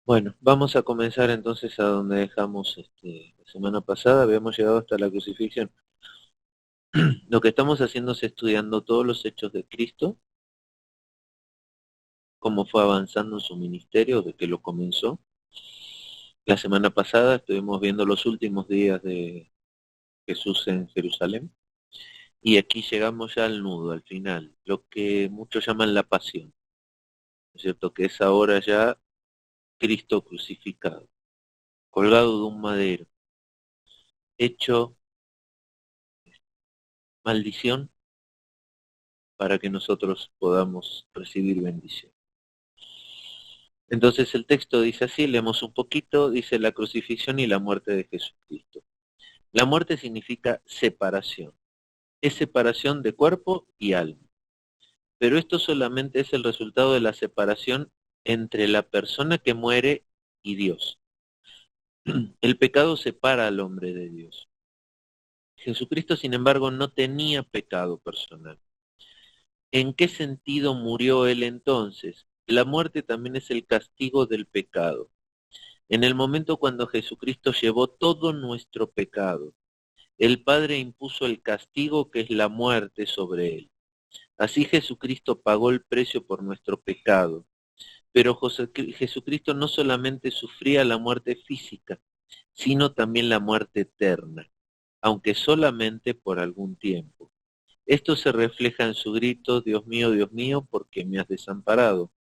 Bueno, vamos a comenzar entonces a donde dejamos la semana pasada. Habíamos llegado hasta la crucifixión. Lo que estamos haciendo es estudiando todos los hechos de Cristo, cómo fue avanzando en su ministerio desde que lo comenzó. La semana pasada estuvimos viendo los últimos días de Jesús en Jerusalén y aquí llegamos ya al nudo, al final, lo que muchos llaman la pasión, ¿no es cierto? Que es ahora ya Cristo crucificado, colgado de un madero, hecho maldición para que nosotros podamos recibir bendición. Entonces el texto dice así, leemos un poquito, dice la crucifixión y la muerte de Jesucristo. La muerte significa separación, es separación de cuerpo y alma, pero esto solamente es el resultado de la separación entre la persona que muere y Dios. El pecado separa al hombre de Dios. Jesucristo, sin embargo, no tenía pecado personal. ¿En qué sentido murió él entonces? La muerte también es el castigo del pecado. En el momento cuando Jesucristo llevó todo nuestro pecado, el Padre impuso el castigo que es la muerte sobre él. Así Jesucristo pagó el precio por nuestro pecado. Pero Jesucristo no solamente sufría la muerte física, sino también la muerte eterna, aunque solamente por algún tiempo. Esto se refleja en su grito, Dios mío, ¿por qué me has desamparado?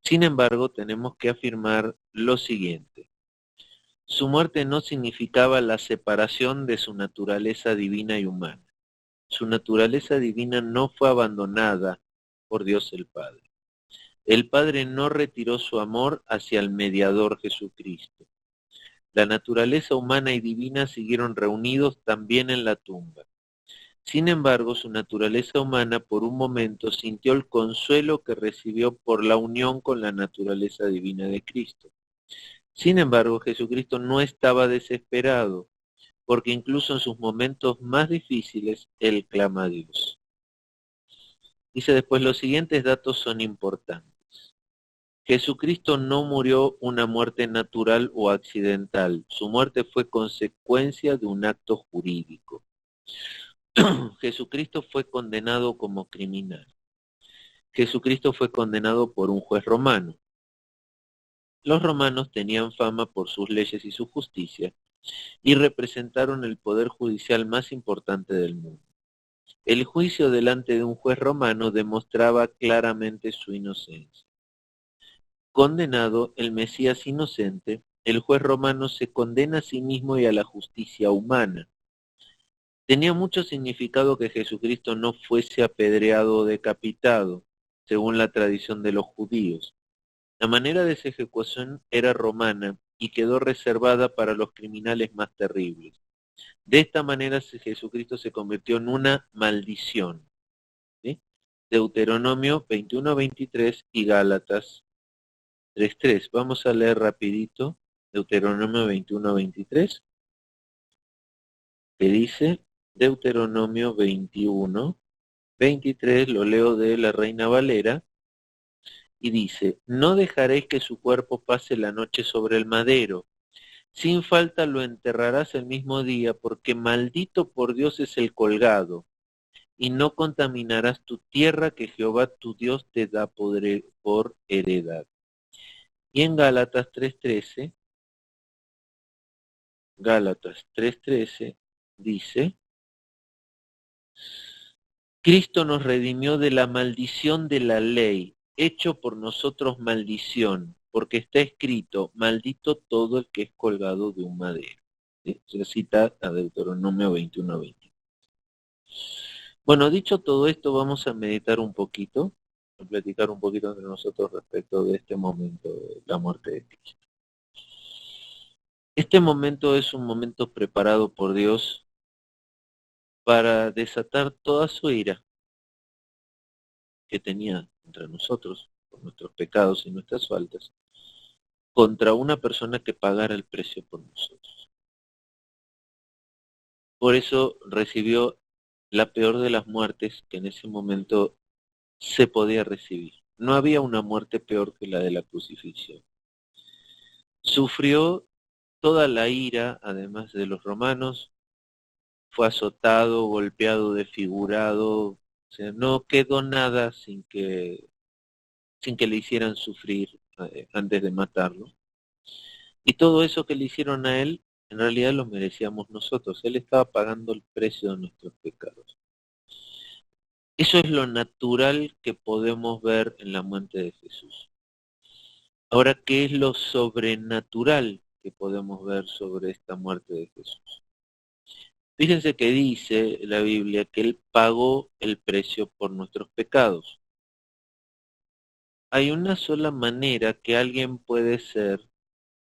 Sin embargo, tenemos que afirmar lo siguiente. Su muerte no significaba la separación de su naturaleza divina y humana. Su naturaleza divina no fue abandonada por Dios el Padre. El Padre no retiró su amor hacia el mediador Jesucristo. La naturaleza humana y divina siguieron reunidos también en la tumba. Sin embargo, su naturaleza humana por un momento sintió el consuelo que recibió por la unión con la naturaleza divina de Cristo. Sin embargo, Jesucristo no estaba desesperado, porque incluso en sus momentos más difíciles, Él clama a Dios. Dice después, los siguientes datos son importantes. Jesucristo no murió una muerte natural o accidental. Su muerte fue consecuencia de un acto jurídico. Jesucristo fue condenado como criminal. Jesucristo fue condenado por un juez romano. Los romanos tenían fama por sus leyes y su justicia y representaron el poder judicial más importante del mundo. El juicio delante de un juez romano demostraba claramente su inocencia. Condenado, el Mesías inocente, el juez romano se condena a sí mismo y a la justicia humana. Tenía mucho significado que Jesucristo no fuese apedreado o decapitado, según la tradición de los judíos. La manera de su ejecución era romana y quedó reservada para los criminales más terribles. De esta manera Jesucristo se convirtió en una maldición. ¿Sí? Deuteronomio 21:23 y Gálatas 3:3. Vamos a leer rapidito Deuteronomio 21:23, que dice, Deuteronomio 21:23, lo leo de la Reina Valera, y dice, no dejaréis que su cuerpo pase la noche sobre el madero, sin falta lo enterrarás el mismo día, porque maldito por Dios es el colgado, y no contaminarás tu tierra que Jehová tu Dios te da por heredad. Y en Gálatas 3:13 dice, Cristo nos redimió de la maldición de la ley, hecho por nosotros maldición, porque está escrito, maldito todo el que es colgado de un madero. ¿Sí? Se cita a Deuteronomio 21:20. Bueno, dicho todo esto, vamos a meditar un poquito, a platicar un poquito entre nosotros respecto de este momento de la muerte de Cristo. Este momento es un momento preparado por Dios para desatar toda su ira que tenía contra nosotros, por nuestros pecados y nuestras faltas, contra una persona que pagara el precio por nosotros. Por eso recibió la peor de las muertes que en ese momento se podía recibir. No había una muerte peor que la de la crucifixión. Sufrió toda la ira, además de los romanos, fue azotado, golpeado, desfigurado, o sea, no quedó nada sin que le hicieran sufrir antes de matarlo. Y todo eso que le hicieron a él, en realidad lo merecíamos nosotros. Él estaba pagando el precio de nuestros pecados. Eso es lo natural que podemos ver en la muerte de Jesús. Ahora, ¿qué es lo sobrenatural que podemos ver sobre esta muerte de Jesús? Fíjense que dice la Biblia que Él pagó el precio por nuestros pecados. Hay una sola manera que alguien puede ser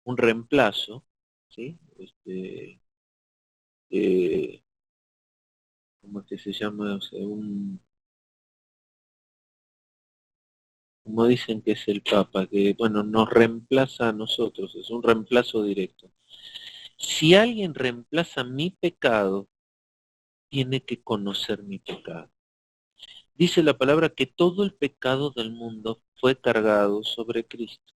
un reemplazo, ¿sí? Eh, ¿Cómo es que se llama? O sea, como dicen que es el Papa, que bueno, nos reemplaza a nosotros, es un reemplazo directo. Si alguien reemplaza mi pecado, tiene que conocer mi pecado. Dice la palabra que todo el pecado del mundo fue cargado sobre Cristo.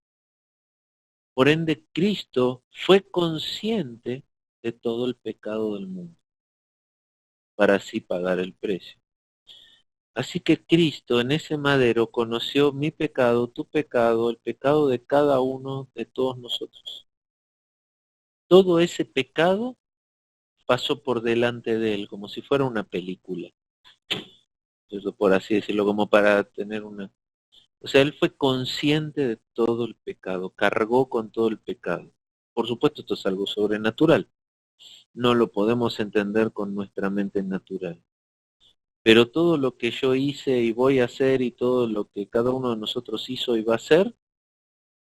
Por ende, Cristo fue consciente de todo el pecado del mundo, para así pagar el precio. Así que Cristo en ese madero conoció mi pecado, tu pecado, el pecado de cada uno de todos nosotros. Todo ese pecado pasó por delante de él, como si fuera una película. Eso por así decirlo, como para tener una... O sea, él fue consciente de todo el pecado, cargó con todo el pecado. Por supuesto, esto es algo sobrenatural. No lo podemos entender con nuestra mente natural. Pero todo lo que yo hice y voy a hacer y todo lo que cada uno de nosotros hizo y va a hacer,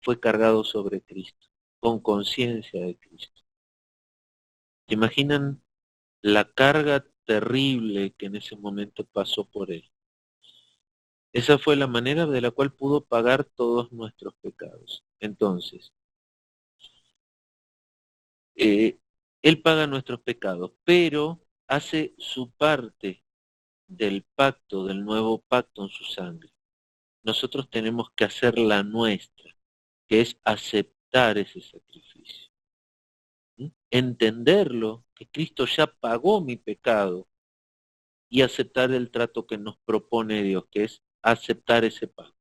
fue cargado sobre Cristo, con conciencia de Cristo. ¿Se imaginan la carga terrible que en ese momento pasó por él? Esa fue la manera de la cual pudo pagar todos nuestros pecados. Entonces, eh, él paga nuestros pecados, pero hace su parte del pacto, del nuevo pacto en su sangre. Nosotros tenemos que hacer la nuestra, que es aceptar ese sacrificio. ¿Sí? Entenderlo, que Cristo ya pagó mi pecado y aceptar el trato que nos propone Dios, que es aceptar ese pago.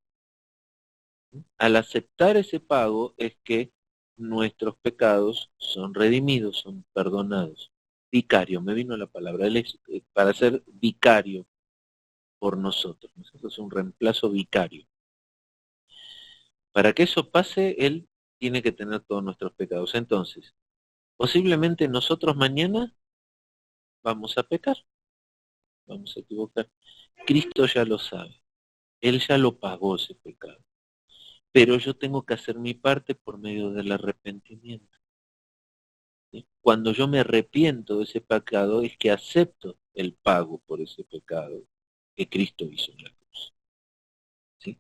¿Sí? Al aceptar ese pago es que nuestros pecados son redimidos, son perdonados. Vicario, me vino la palabra, él es para ser vicario por nosotros. Nosotros es un reemplazo vicario. Para que eso pase, él tiene que tener todos nuestros pecados. Entonces, posiblemente nosotros mañana vamos a pecar, vamos a equivocar. Cristo ya lo sabe, Él ya lo pagó ese pecado. Pero yo tengo que hacer mi parte por medio del arrepentimiento. ¿Sí? Cuando yo me arrepiento de ese pecado es que acepto el pago por ese pecado que Cristo hizo en la cruz. ¿Sí?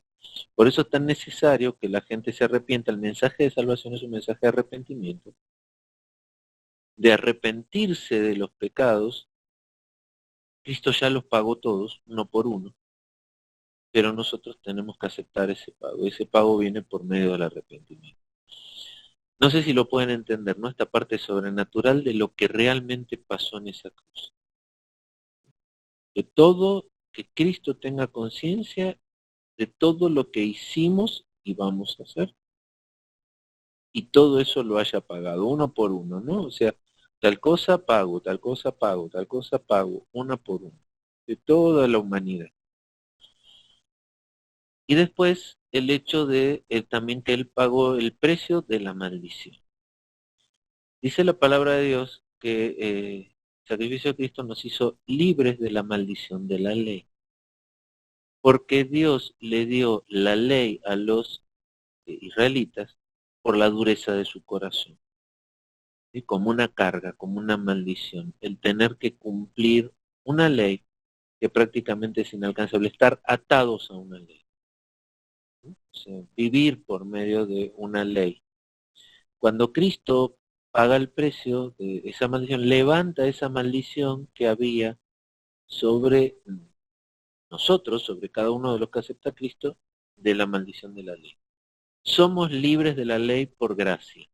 Por eso es tan necesario que la gente se arrepienta. El mensaje de salvación es un mensaje de arrepentimiento, de arrepentirse de los pecados. Cristo ya los pagó todos, uno por uno, pero nosotros tenemos que aceptar ese pago. Ese pago viene por medio del arrepentimiento. No sé si lo pueden entender, ¿no? Esta parte sobrenatural de lo que realmente pasó en esa cruz. De todo, que Cristo tenga conciencia de todo lo que hicimos y vamos a hacer. Y todo eso lo haya pagado, uno por uno, ¿no? O sea, tal cosa pago, tal cosa pago, tal cosa pago, una por una. De toda la humanidad. Y después el hecho de también que él pagó el precio de la maldición. Dice la palabra de Dios que el sacrificio de Cristo nos hizo libres de la maldición de la ley. Porque Dios le dio la ley a los israelitas por la dureza de su corazón. ¿Sí? Como una carga, como una maldición. El tener que cumplir una ley que prácticamente es inalcanzable. Estar atados a una ley. ¿Sí? O sea, vivir por medio de una ley. Cuando Cristo paga el precio de esa maldición, levanta esa maldición que había sobre nosotros, sobre cada uno de los que acepta a Cristo, de la maldición de la ley. Somos libres de la ley por gracia.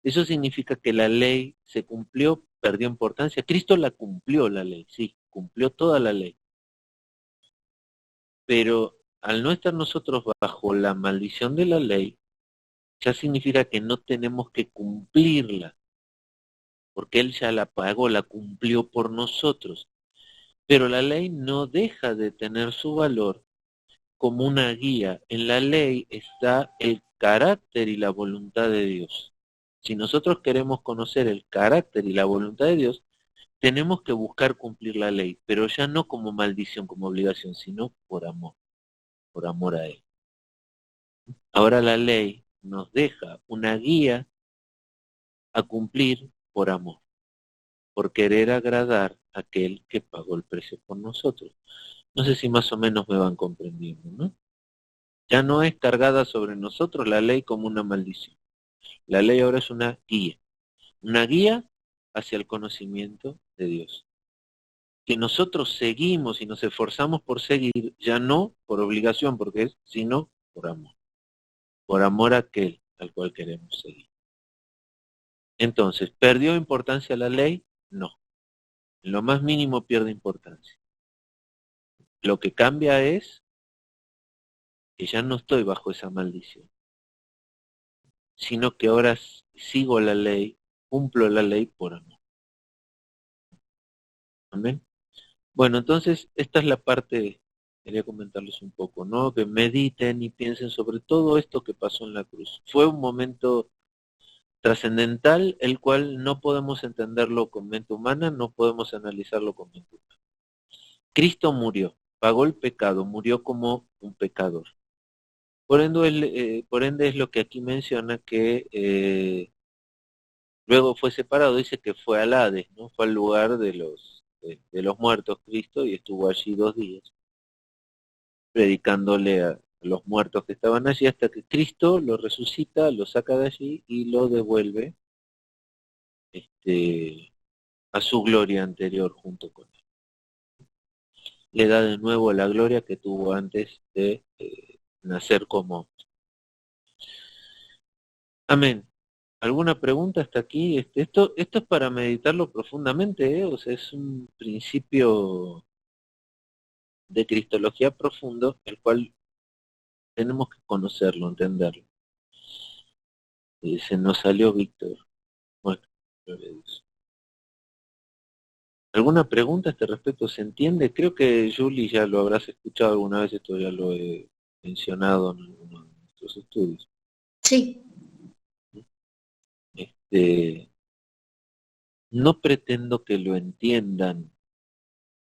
Eso significa que la ley se cumplió, perdió importancia. Cristo la cumplió la ley, sí, cumplió toda la ley. Pero al no estar nosotros bajo la maldición de la ley, ya significa que no tenemos que cumplirla, porque Él ya la pagó, la cumplió por nosotros. Pero la ley no deja de tener su valor como una guía. En la ley está el carácter y la voluntad de Dios. Si nosotros queremos conocer el carácter y la voluntad de Dios, tenemos que buscar cumplir la ley, pero ya no como maldición, como obligación, sino por amor a Él. Ahora la ley nos deja una guía a cumplir por amor, por querer agradar a aquel que pagó el precio por nosotros. No sé si más o menos me van comprendiendo, ¿no? Ya no es cargada sobre nosotros la ley como una maldición. La ley ahora es una guía hacia el conocimiento de Dios. Que nosotros seguimos y nos esforzamos por seguir, ya no por obligación, porque es, sino por amor a aquel al cual queremos seguir. Entonces, ¿perdió importancia la ley? No, en lo más mínimo pierde importancia. Lo que cambia es que ya no estoy bajo esa maldición, sino que ahora sigo la ley, cumplo la ley por amor. Amén. Bueno, entonces esta es la parte, quería comentarles un poco, ¿no? Que mediten y piensen sobre todo esto que pasó en la cruz. Fue un momento trascendental, el cual no podemos entenderlo con mente humana, no podemos analizarlo con mente humana. Cristo murió, pagó el pecado, murió como un pecador. Por ende es lo que aquí menciona que luego fue separado, dice que fue al Hades, ¿no? Fue al lugar de los muertos Cristo y estuvo allí 2 días, predicándole a los muertos que estaban allí hasta que Cristo lo resucita, lo saca de allí y lo devuelve a su gloria anterior junto con él. Le da de nuevo la gloria que tuvo antes de nacer como. Amén. ¿Alguna pregunta hasta aquí? Esto es para meditarlo profundamente, ¿eh? O sea, es un principio de cristología profundo, el cual tenemos que conocerlo, entenderlo. Se nos salió Víctor. Bueno, gloria a Dios. ¿Alguna pregunta a este respecto? ¿Se entiende? Creo que Julie ya lo habrás escuchado alguna vez, esto ya lo he mencionado en algunos de nuestros estudios. Sí. No pretendo que lo entiendan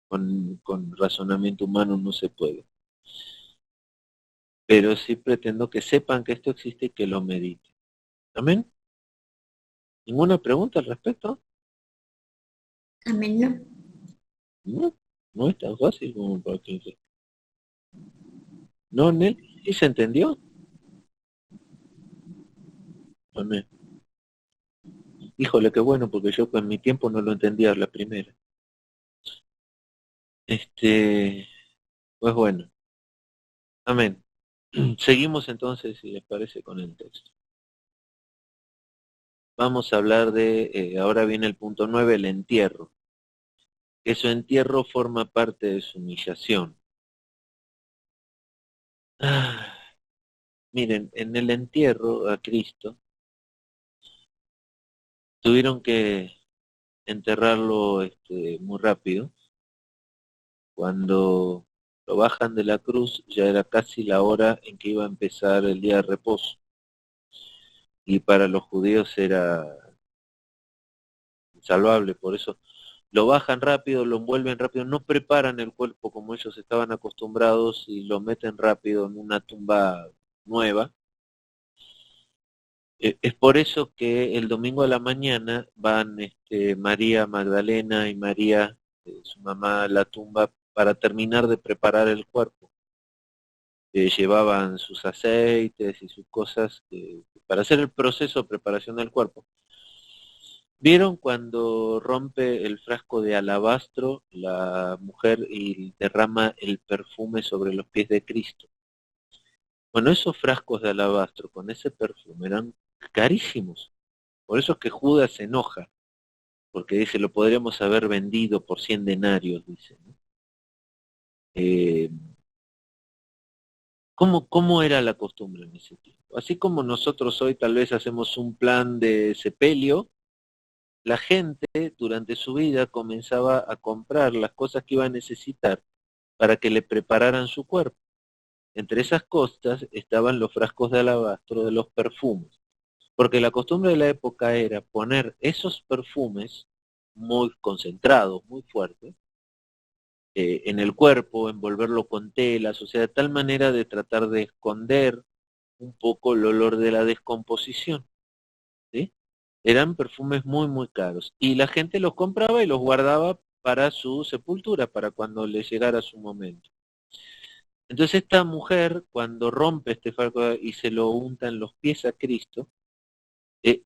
con razonamiento humano, no se puede. Pero sí pretendo que sepan que esto existe y que lo mediten. ¿Amén? ¿Ninguna pregunta al respecto? Amén, no. No, no es tan fácil como para que... ¿No, Nel? ¿Sí se entendió? Amén. Híjole, qué bueno, porque yo con mi tiempo no lo entendía a la primera. Pues bueno. Amén. Seguimos entonces, si les parece, con el texto. Vamos a hablar ahora viene el punto 9, el entierro. Que su entierro forma parte de su humillación. Ah, miren, en el entierro a Cristo tuvieron que enterrarlo muy rápido. Cuando lo bajan de la cruz ya era casi la hora en que iba a empezar el día de reposo. Y para los judíos era insalvable, por eso lo bajan rápido, lo envuelven rápido, no preparan el cuerpo como ellos estaban acostumbrados y lo meten rápido en una tumba nueva. Es por eso que el domingo a la mañana van María Magdalena y María, su mamá, a la tumba para terminar de preparar el cuerpo. Llevaban sus aceites y sus cosas para hacer el proceso de preparación del cuerpo. ¿Vieron cuando rompe el frasco de alabastro la mujer y derrama el perfume sobre los pies de Cristo? Bueno, esos frascos de alabastro con ese perfume eran carísimos. Por eso es que Judas se enoja, porque dice, lo podríamos haber vendido por 100 denarios, dice, ¿no? Eh, ¿Cómo era la costumbre en ese tiempo? Así como nosotros hoy tal vez hacemos un plan de sepelio, la gente durante su vida comenzaba a comprar las cosas que iba a necesitar para que le prepararan su cuerpo. Entre esas cosas estaban los frascos de alabastro de los perfumes, porque la costumbre de la época era poner esos perfumes muy concentrados, muy fuertes, en el cuerpo, envolverlo con telas, o sea, de tal manera de tratar de esconder un poco el olor de la descomposición, ¿sí? Eran perfumes muy, muy caros. Y la gente los compraba y los guardaba para su sepultura, para cuando le llegara su momento. Entonces esta mujer, cuando rompe este frasco y se lo unta en los pies a Cristo, eh,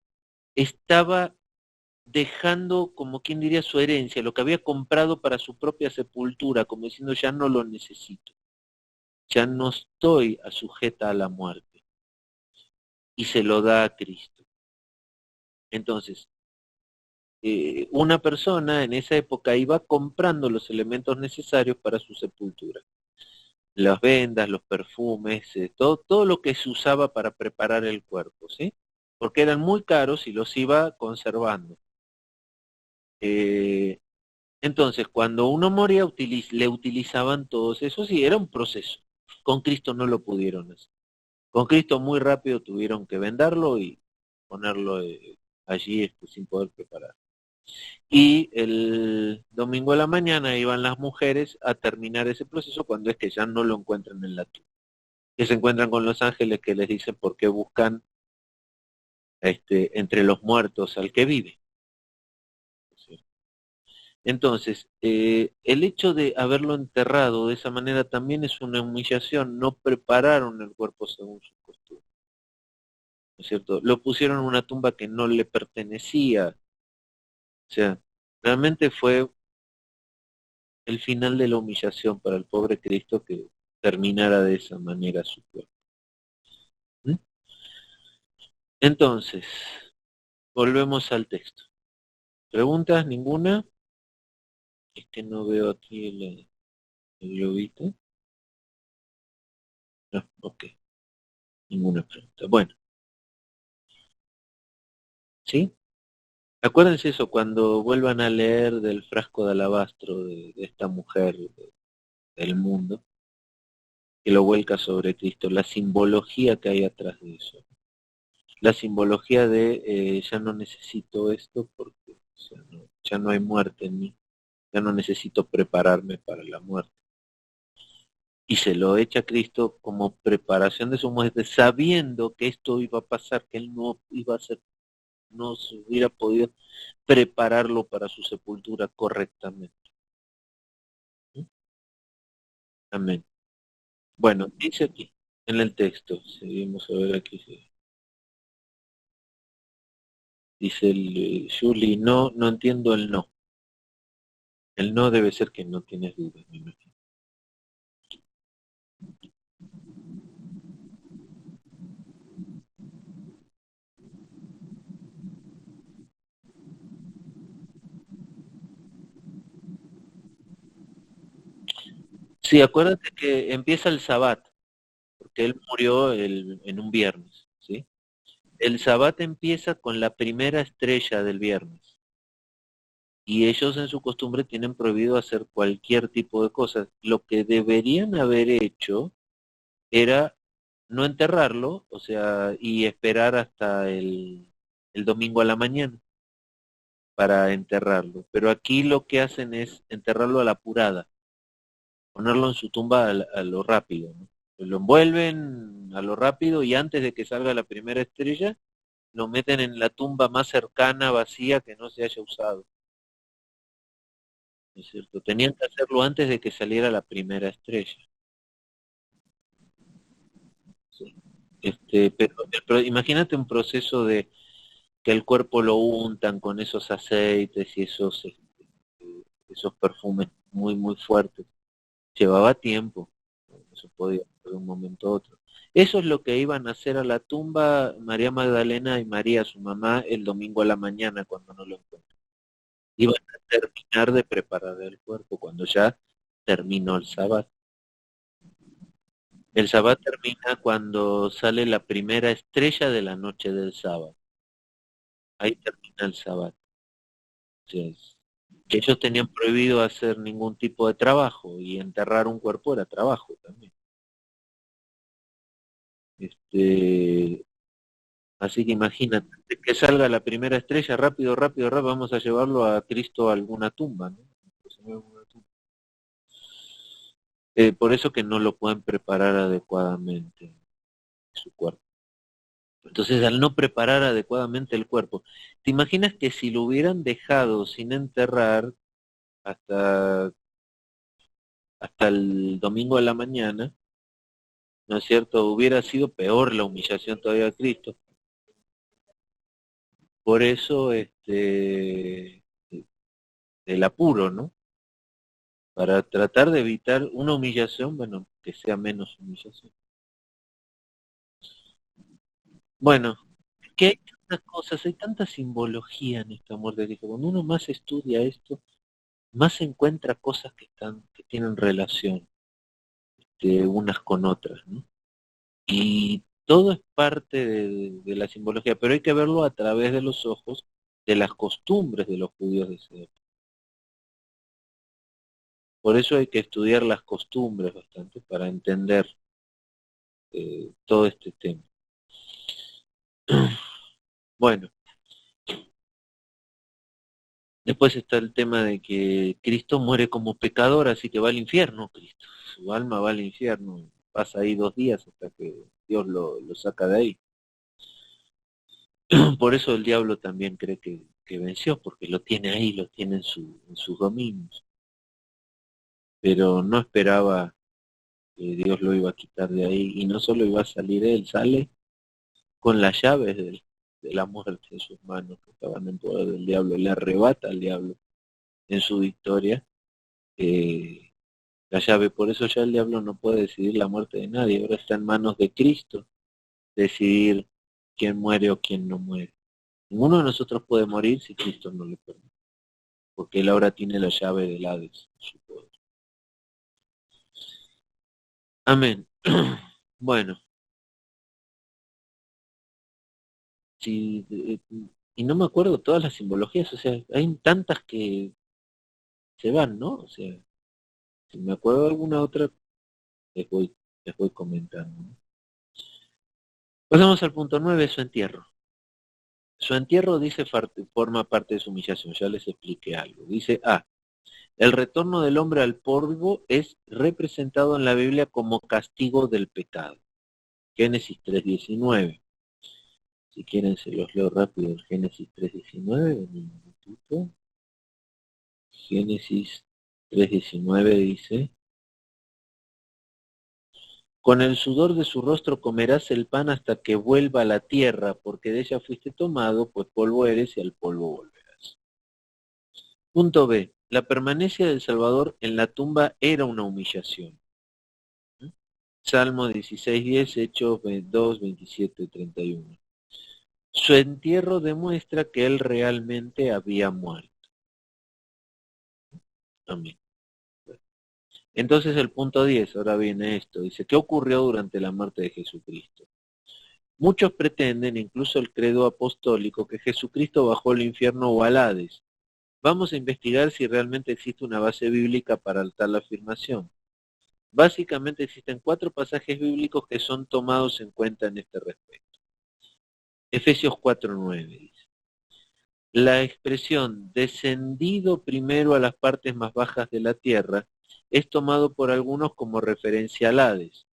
estaba dejando, como quien diría, su herencia, lo que había comprado para su propia sepultura, como diciendo, ya no lo necesito, ya no estoy sujeta a la muerte, y se lo da a Cristo. Entonces, una persona en esa época iba comprando los elementos necesarios para su sepultura. Las vendas, los perfumes, todo lo que se usaba para preparar el cuerpo, ¿sí? Porque eran muy caros y los iba conservando. Eh, entonces, cuando uno moría, le utilizaban todos esos y era un proceso. Con Cristo no lo pudieron hacer. Con Cristo muy rápido tuvieron que venderlo y ponerlo allí sin poder preparar. Y el domingo a la mañana iban las mujeres a terminar ese proceso cuando es que ya no lo encuentran en la tumba. Que se encuentran con los ángeles que les dicen por qué buscan entre los muertos al que vive. Entonces, el hecho de haberlo enterrado de esa manera también es una humillación. No prepararon el cuerpo según su costumbre, ¿no es cierto? Lo pusieron en una tumba que no le pertenecía. O sea, realmente fue el final de la humillación para el pobre Cristo que terminara de esa manera su cuerpo. ¿Mm? Entonces, volvemos al texto. ¿Preguntas? ¿Ninguna? Es que no veo aquí el globito. No, ok, ninguna pregunta. Bueno, ¿sí? Acuérdense eso cuando vuelvan a leer del frasco de alabastro de esta mujer del mundo, que lo vuelca sobre Cristo, la simbología que hay atrás de eso. La simbología de ya no necesito esto porque ya no hay muerte en mí, ya no necesito prepararme para la muerte. Y se lo echa a Cristo como preparación de su muerte, sabiendo que esto iba a pasar, que él no iba a ser, no se hubiera podido prepararlo para su sepultura correctamente. ¿Mm? Amén. Bueno, dice aquí, en el texto, seguimos a ver aquí, dice el Julie, no, no entiendo el no. El no debe ser que no tienes dudas, me imagino. Sí, acuérdate que empieza el Sabbat, porque él murió en un viernes, ¿sí? El Sabbat empieza con la primera estrella del viernes. Y ellos en su costumbre tienen prohibido hacer cualquier tipo de cosas. Lo que deberían haber hecho era no enterrarlo, o sea, y esperar hasta el domingo a la mañana para enterrarlo. Pero aquí lo que hacen es enterrarlo a la apurada, ponerlo en su tumba a lo rápido, ¿no? Lo envuelven a lo rápido y antes de que salga la primera estrella, lo meten en la tumba más cercana, vacía, que no se haya usado. ¿No es cierto? Tenían que hacerlo antes de que saliera la primera estrella. ¿Sí? Pero imagínate un proceso de que el cuerpo lo untan con esos aceites y esos perfumes muy, muy fuertes. Llevaba tiempo, no se podía de un momento a otro. Eso es lo que iban a hacer a la tumba María Magdalena y María, su mamá, el domingo a la mañana cuando no lo encuentran. Iban a terminar de preparar el cuerpo cuando ya terminó el sábado. El sábado termina cuando sale la primera estrella de la noche del sábado. Ahí termina el sábado. O sea, que ellos tenían prohibido hacer ningún tipo de trabajo y enterrar un cuerpo era trabajo también. Este, así que imagínate, que salga la primera estrella, rápido, rápido, rápido, vamos a llevarlo a Cristo a alguna tumba, ¿no? Por eso que no lo pueden preparar adecuadamente su cuerpo. Entonces, al no preparar adecuadamente el cuerpo, ¿te imaginas que si lo hubieran dejado sin enterrar hasta, hasta el domingo de la mañana, ¿no es cierto? Hubiera sido peor la humillación todavía a Cristo. Por eso, el apuro, ¿no? Para tratar de evitar una humillación, bueno, que sea menos humillación. Bueno, que hay tantas cosas, hay tanta simbología en este amor de Cristo. Cuando uno más estudia esto, más encuentra cosas que tienen relación de unas con otras, ¿no? Y todo es parte de la simbología, pero hay que verlo a través de los ojos de las costumbres de los judíos de ese época. Por eso hay que estudiar las costumbres bastante para entender todo este tema. Bueno, después está el tema de que Cristo muere como pecador, así que va al infierno, Cristo. Su alma va al infierno, pasa ahí 2 días hasta que Dios lo saca de ahí. Por eso el diablo también cree que venció, porque lo tiene ahí, lo tiene en sus dominios. Pero no esperaba que Dios lo iba a quitar de ahí, y no solo iba a salir él, sale con las llaves de la muerte en sus manos, que estaban en poder del diablo, le arrebata al diablo en su victoria la llave. Por eso ya el diablo no puede decidir la muerte de nadie, ahora está en manos de Cristo decidir quién muere o quién no muere. Ninguno de nosotros puede morir si Cristo no le permite, porque él ahora tiene la llave del Hades en su poder. Amén. Bueno, si, y no me acuerdo todas las simbologías, o sea, hay tantas que se van, ¿no? O sea, si me acuerdo de alguna otra, les voy comentando, ¿no? Pasamos al punto 9, su entierro. Su entierro, dice, forma parte de su humillación, ya les expliqué algo. Dice, el retorno del hombre al polvo es representado en la Biblia como castigo del pecado. Génesis 3:19. Si quieren se los leo rápido. El Génesis 3:19, un minutito. Génesis 3:19 dice, con el sudor de su rostro comerás el pan hasta que vuelva a la tierra, porque de ella fuiste tomado, pues polvo eres y al polvo volverás. Punto B. La permanencia del Salvador en la tumba era una humillación. Salmo 16:10, Hechos 2, 27, 31. Su entierro demuestra que él realmente había muerto. Amén. Entonces el punto 10, ahora viene esto, dice, ¿qué ocurrió durante la muerte de Jesucristo? Muchos pretenden, incluso el credo apostólico, que Jesucristo bajó al infierno o al Hades. Vamos a investigar si realmente existe una base bíblica para tal afirmación. Básicamente existen 4 pasajes bíblicos que son tomados en cuenta en este respecto. Efesios 4:9 dice, la expresión descendido primero a las partes más bajas de la tierra es tomado por algunos como referencia al Hades.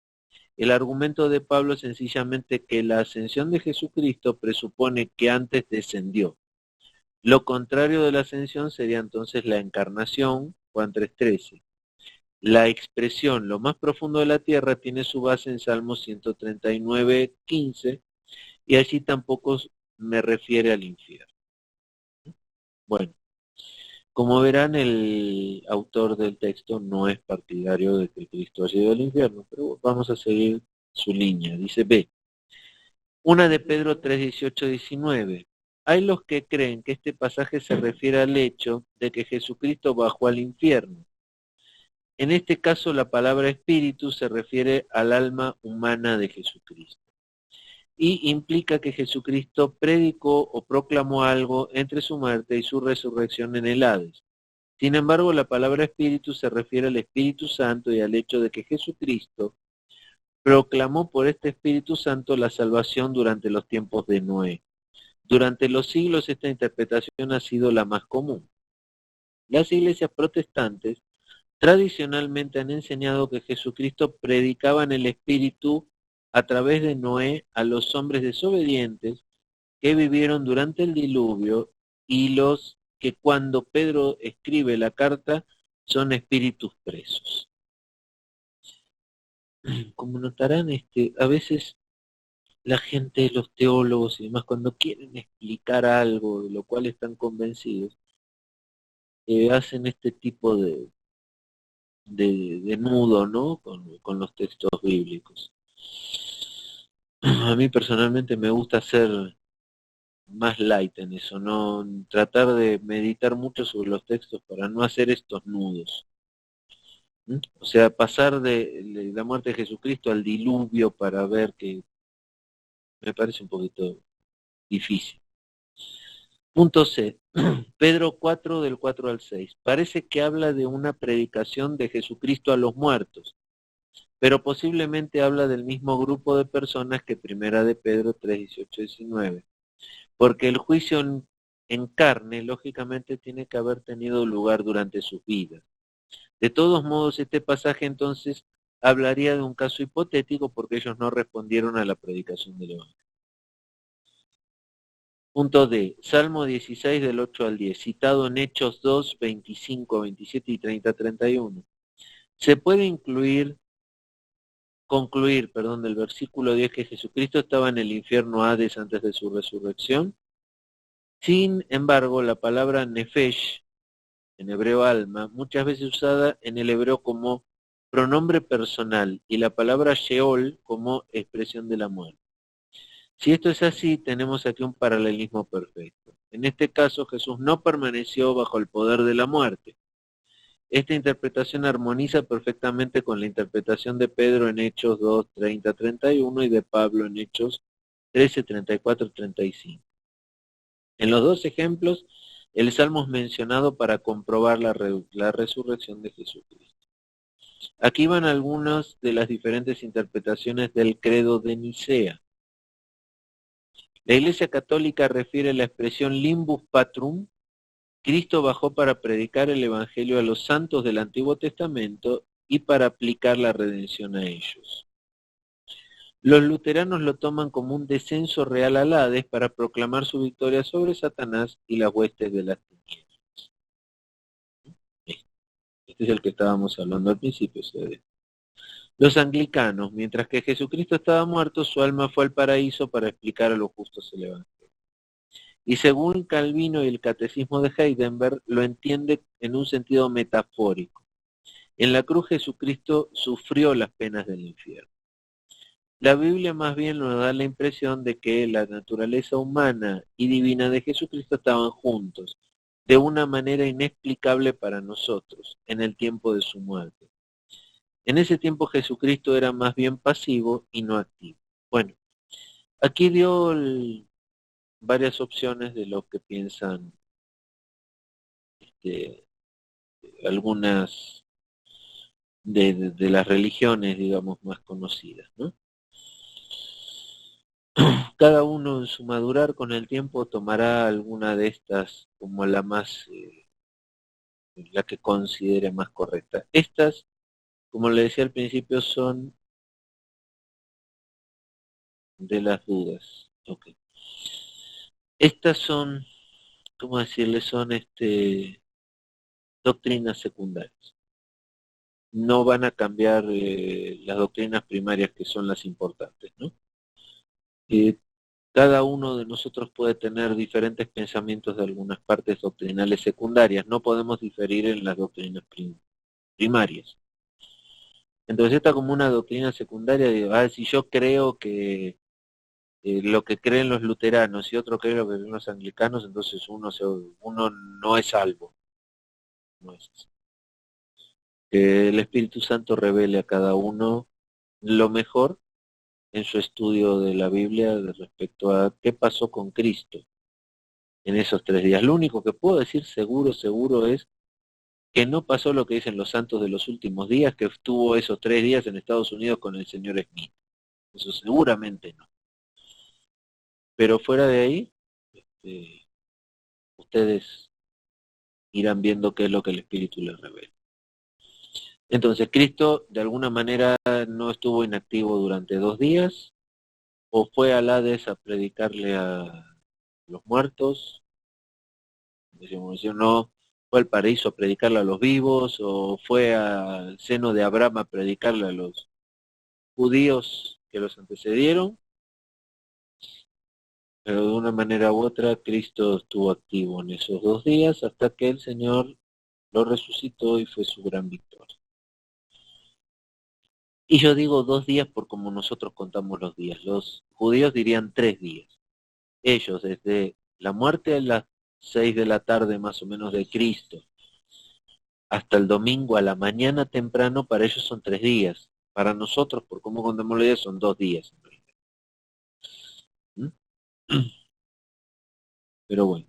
El argumento de Pablo es sencillamente que la ascensión de Jesucristo presupone que antes descendió. Lo contrario de la ascensión sería entonces la encarnación, Juan 3:13. La expresión lo más profundo de la tierra tiene su base en Salmo 139:15 y allí tampoco me refiere al infierno. Bueno, como verán, el autor del texto no es partidario de que Cristo haya ido al infierno, pero vamos a seguir su línea. Dice B. Una de Pedro 3, 18, 19. Hay los que creen que este pasaje se refiere al hecho de que Jesucristo bajó al infierno. En este caso, la palabra espíritu se refiere al alma humana de Jesucristo y implica que Jesucristo predicó o proclamó algo entre su muerte y su resurrección en el Hades. Sin embargo, la palabra espíritu se refiere al Espíritu Santo y al hecho de que Jesucristo proclamó por este Espíritu Santo la salvación durante los tiempos de Noé. Durante los siglos esta interpretación ha sido la más común. Las iglesias protestantes tradicionalmente han enseñado que Jesucristo predicaba en el Espíritu a través de Noé a los hombres desobedientes que vivieron durante el diluvio y los que cuando Pedro escribe la carta son espíritus presos. Como notarán, a veces la gente, los teólogos y demás, cuando quieren explicar algo de lo cual están convencidos, hacen este tipo de nudo, ¿no? Con los textos bíblicos. A mí personalmente me gusta ser más light en eso, no tratar de meditar mucho sobre los textos para no hacer estos nudos. O sea, pasar de la muerte de Jesucristo al diluvio para ver que me parece un poquito difícil. Punto C. Pedro 4 del 4 al 6. Parece que habla de una predicación de Jesucristo a los muertos, pero posiblemente habla del mismo grupo de personas que primera de Pedro 3, 18, 19. Porque el juicio en carne, lógicamente, tiene que haber tenido lugar durante sus vidas. De todos modos, este pasaje entonces hablaría de un caso hipotético porque ellos no respondieron a la predicación del Evangelio. Punto D. Salmo 16 del 8 al 10, citado en Hechos 2, 25, 27 y 30, 31. Se puede concluir del versículo 10 que Jesucristo estaba en el infierno Hades antes de su resurrección. Sin embargo, la palabra nefesh, en hebreo alma, muchas veces usada en el hebreo como pronombre personal y la palabra Sheol como expresión de la muerte. Si esto es así, tenemos aquí un paralelismo perfecto. En este caso, Jesús no permaneció bajo el poder de la muerte. Esta interpretación armoniza perfectamente con la interpretación de Pedro en Hechos 2, 30, 31 y de Pablo en Hechos 13, 34, 35. En los dos ejemplos, el Salmo es mencionado para comprobar la resurrección de Jesucristo. Aquí van algunas de las diferentes interpretaciones del credo de Nicea. La Iglesia Católica refiere la expresión limbus patrum. Cristo bajó para predicar el Evangelio a los santos del Antiguo Testamento y para aplicar la redención a ellos. Los luteranos lo toman como un descenso real al Hades para proclamar su victoria sobre Satanás y las huestes de las tinieblas. Este es el que estábamos hablando al principio. Los anglicanos, mientras que Jesucristo estaba muerto, su alma fue al paraíso para explicar a los justos el Evangelio. Y según Calvino y el Catecismo de Heidelberg, lo entiende en un sentido metafórico. En la cruz Jesucristo sufrió las penas del infierno. La Biblia más bien nos da la impresión de que la naturaleza humana y divina de Jesucristo estaban juntos, de una manera inexplicable para nosotros, en el tiempo de su muerte. En ese tiempo Jesucristo era más bien pasivo y no activo. Bueno, aquí dio varias opciones de lo que piensan algunas de las religiones, digamos, más conocidas, ¿no? Cada uno en su madurar con el tiempo tomará alguna de estas como la más, la que considere más correcta. Estas, como le decía al principio, son de las dudas. Okay. Estas son, ¿cómo decirle? Son doctrinas secundarias. No van a cambiar las doctrinas primarias que son las importantes, ¿no? Cada uno de nosotros puede tener diferentes pensamientos de algunas partes doctrinales secundarias. No podemos diferir en las doctrinas primarias. Entonces está como una doctrina secundaria de, si yo creo que lo que creen los luteranos y otro cree lo que creen los anglicanos, entonces uno no es salvo. No es así. Que el Espíritu Santo revele a cada uno lo mejor en su estudio de la Biblia respecto a qué pasó con Cristo en esos 3 días. Lo único que puedo decir seguro es que no pasó lo que dicen los santos de los últimos días, que estuvo esos 3 días en Estados Unidos con el señor Smith. Eso seguramente no. Pero fuera de ahí, ustedes irán viendo qué es lo que el Espíritu les revela. Entonces, Cristo de alguna manera no estuvo inactivo durante 2 días, o fue al Hades a predicarle a los muertos, no, fue al paraíso a predicarle a los vivos, o fue al seno de Abraham a predicarle a los judíos que los antecedieron, pero de una manera u otra Cristo estuvo activo en esos 2 días hasta que el Señor lo resucitó y fue su gran victoria. Y yo digo 2 días por como nosotros contamos los días. Los judíos dirían 3 días. Ellos, desde la muerte a las 6 de la tarde más o menos de Cristo, hasta el domingo a la mañana temprano, para ellos son 3 días. Para nosotros, por cómo contamos los días, son 2 días en realidad. ¿Mm? Pero bueno.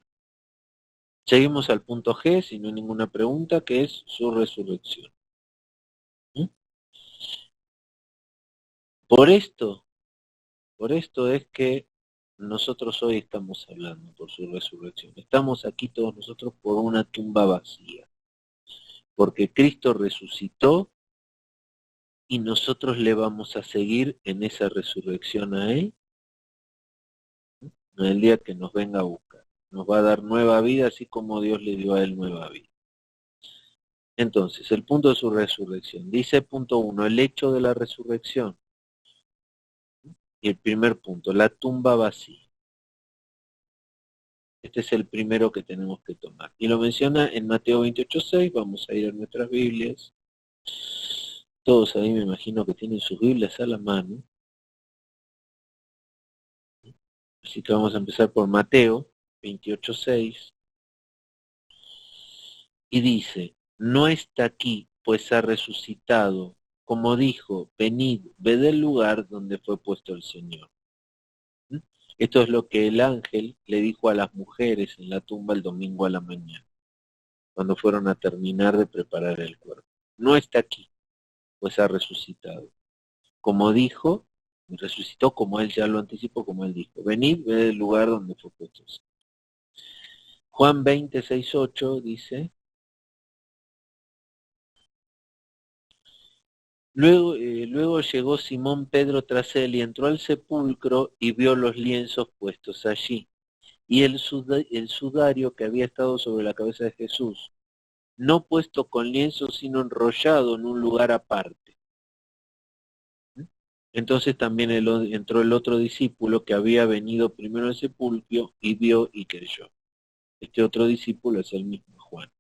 Seguimos al punto G, si no hay ninguna pregunta, que es su resurrección. ¿Mm? Por esto es que nosotros hoy estamos hablando por su resurrección. Estamos aquí todos nosotros por una tumba vacía, porque Cristo resucitó y nosotros le vamos a seguir en esa resurrección a Él en el día que nos venga a buscar. Nos va a dar nueva vida, así como Dios le dio a Él nueva vida. Entonces, el punto de su resurrección. Dice punto 1, el hecho de la resurrección. Y el primer punto, la tumba vacía. Este es el primero que tenemos que tomar. Y lo menciona en Mateo 28:6. Vamos a ir a nuestras Biblias. Todos ahí me imagino que tienen sus Biblias a la mano. Así que vamos a empezar por Mateo 28:6. Y dice, no está aquí, pues ha resucitado. Como dijo, venid, ved el lugar donde fue puesto el Señor. Esto es lo que el ángel le dijo a las mujeres en la tumba el domingo a la mañana, cuando fueron a terminar de preparar el cuerpo. No está aquí, pues ha resucitado. Como dijo, resucitó como él ya lo anticipó, como él dijo. Venid, ved el lugar donde fue puesto. Juan 20:6-8 dice, luego llegó Simón Pedro tras él y entró al sepulcro y vio los lienzos puestos allí y el sudario que había estado sobre la cabeza de Jesús, no puesto con lienzo, sino enrollado en un lugar aparte. Entonces también entró el otro discípulo que había venido primero al sepulcro y vio y creyó. Este otro discípulo es el mismo Juan.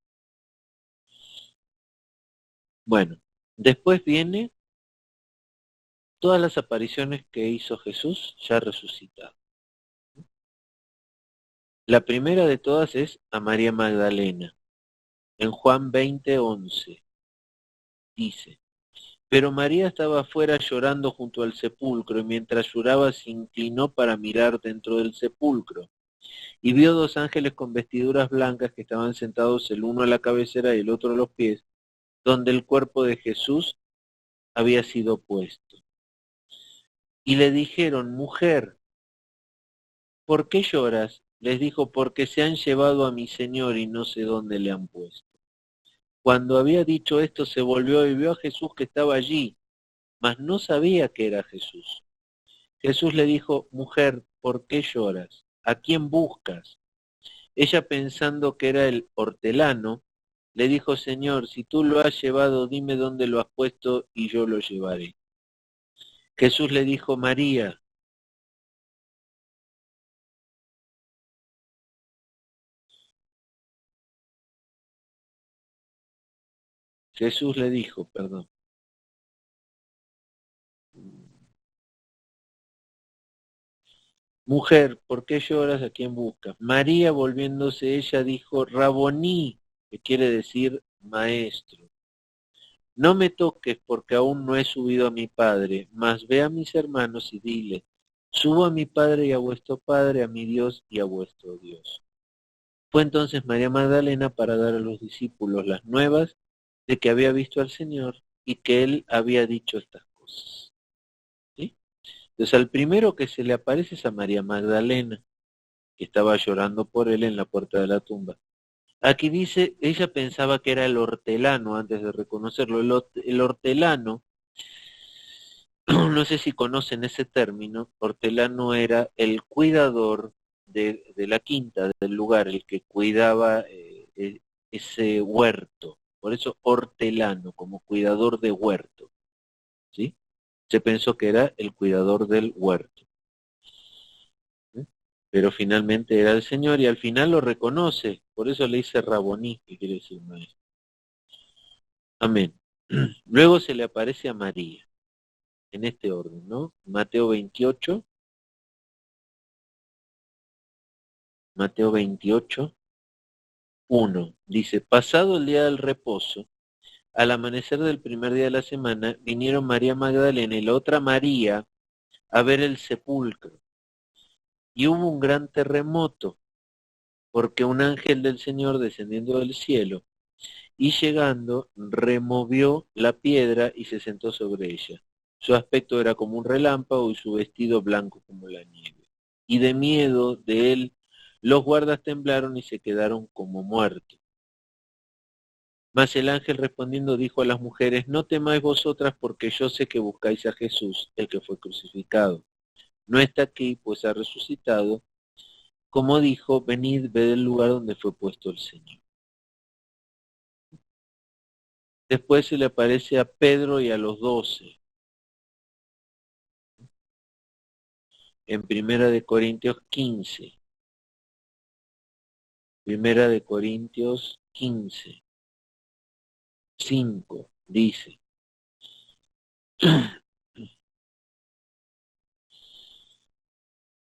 Bueno, después viene todas las apariciones que hizo Jesús ya resucitado. La primera de todas es a María Magdalena. En Juan 20:11 dice, pero María estaba afuera llorando junto al sepulcro, y mientras lloraba se inclinó para mirar dentro del sepulcro, y vio 2 ángeles con vestiduras blancas que estaban sentados el uno a la cabecera y el otro a los pies, donde el cuerpo de Jesús había sido puesto. Y le dijeron, mujer, ¿por qué lloras? Les dijo, porque se han llevado a mi Señor y no sé dónde le han puesto. Cuando había dicho esto, se volvió y vio a Jesús que estaba allí, mas no sabía que era Jesús. Jesús le dijo, mujer, ¿por qué lloras? ¿A quién buscas? Ella, pensando que era el hortelano, le dijo, Señor, si tú lo has llevado, dime dónde lo has puesto y yo lo llevaré. Jesús le dijo, María. Jesús le dijo, perdón. Mujer, ¿por qué lloras? ¿A quién buscas? María, volviéndose ella, dijo, Raboní, que quiere decir maestro. No me toques porque aún no he subido a mi padre, mas ve a mis hermanos y dile, subo a mi padre y a vuestro padre, a mi Dios y a vuestro Dios. Fue entonces María Magdalena para dar a los discípulos las nuevas de que había visto al Señor y que él había dicho estas cosas. ¿Sí? Entonces al primero que se le aparece es a María Magdalena, que estaba llorando por él en la puerta de la tumba. Aquí dice, ella pensaba que era el hortelano antes de reconocerlo. El hortelano, no sé si conocen ese término, hortelano era el cuidador de la quinta, del lugar, el que cuidaba ese huerto. Por eso hortelano, como cuidador de huerto. ¿Sí? Se pensó que era el cuidador del huerto. ¿Sí? Pero finalmente era el Señor y al final lo reconoce. Por eso le dice Raboní, que quiere decir maestro. Amén. Luego se le aparece a María, en este orden, ¿no? Mateo 28, Mateo 28, 1. Dice, pasado el día del reposo, al amanecer del primer día de la semana, vinieron María Magdalena y la otra María a ver el sepulcro. Y hubo un gran terremoto, porque un ángel del Señor descendiendo del cielo y llegando, removió la piedra y se sentó sobre ella. Su aspecto era como un relámpago y su vestido blanco como la nieve. Y de miedo de él, los guardas temblaron y se quedaron como muertos. Mas el ángel respondiendo dijo a las mujeres, no temáis vosotras porque yo sé que buscáis a Jesús, el que fue crucificado. No está aquí, pues ha resucitado. Como dijo, venid, ved el lugar donde fue puesto el Señor. Después se le aparece a Pedro y a los 12. En Primera de Corintios 15. Primera de Corintios 15. 5. Dice.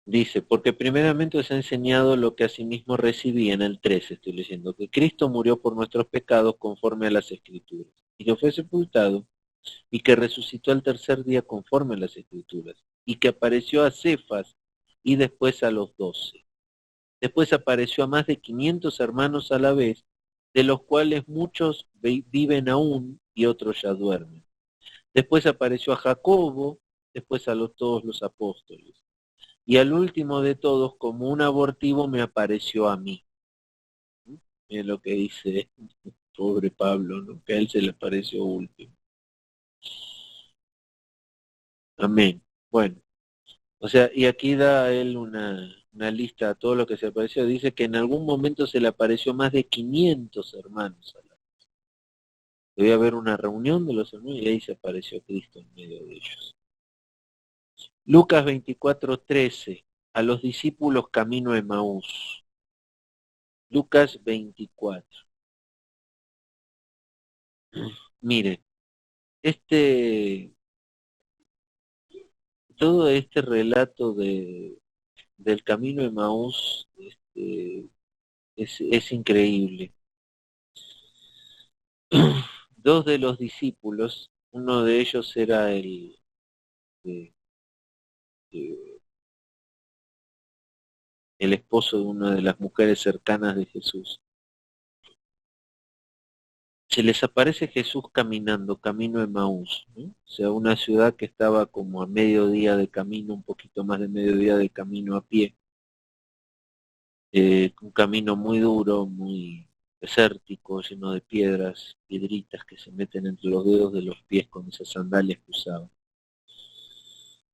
Dice, porque primeramente os ha enseñado lo que asimismo recibí en el 13, estoy leyendo, que Cristo murió por nuestros pecados conforme a las Escrituras, y que fue sepultado, y que resucitó al tercer día conforme a las Escrituras, y que apareció a Cefas y después a los 12. Después apareció a más de 500 hermanos a la vez, de los cuales muchos viven aún y otros ya duermen. Después apareció a Jacobo, después a todos los apóstoles. Y al último de todos, como un abortivo, me apareció a mí. Es lo que dice pobre Pablo, ¿no? Que a él se le apareció último. Amén. Bueno, o sea, y aquí da él una lista a todo lo que se apareció. Dice que en algún momento se le apareció más de 500 hermanos. Debía haber una reunión de los hermanos y ahí se apareció Cristo en medio de ellos. Lucas 24:13, a los discípulos camino a Emaús. Lucas 24. Mire, todo este relato del camino de Emaús es increíble. Dos de los discípulos, uno de ellos era eh, eh, el esposo de una de las mujeres cercanas de Jesús. Se les aparece Jesús caminando, camino de Emaús, ¿no? O sea, una ciudad que estaba como a mediodía de camino, un poquito más de mediodía de camino a pie. Un camino muy duro, muy desértico, lleno de piedras, piedritas que se meten entre los dedos de los pies con esas sandalias que usaban.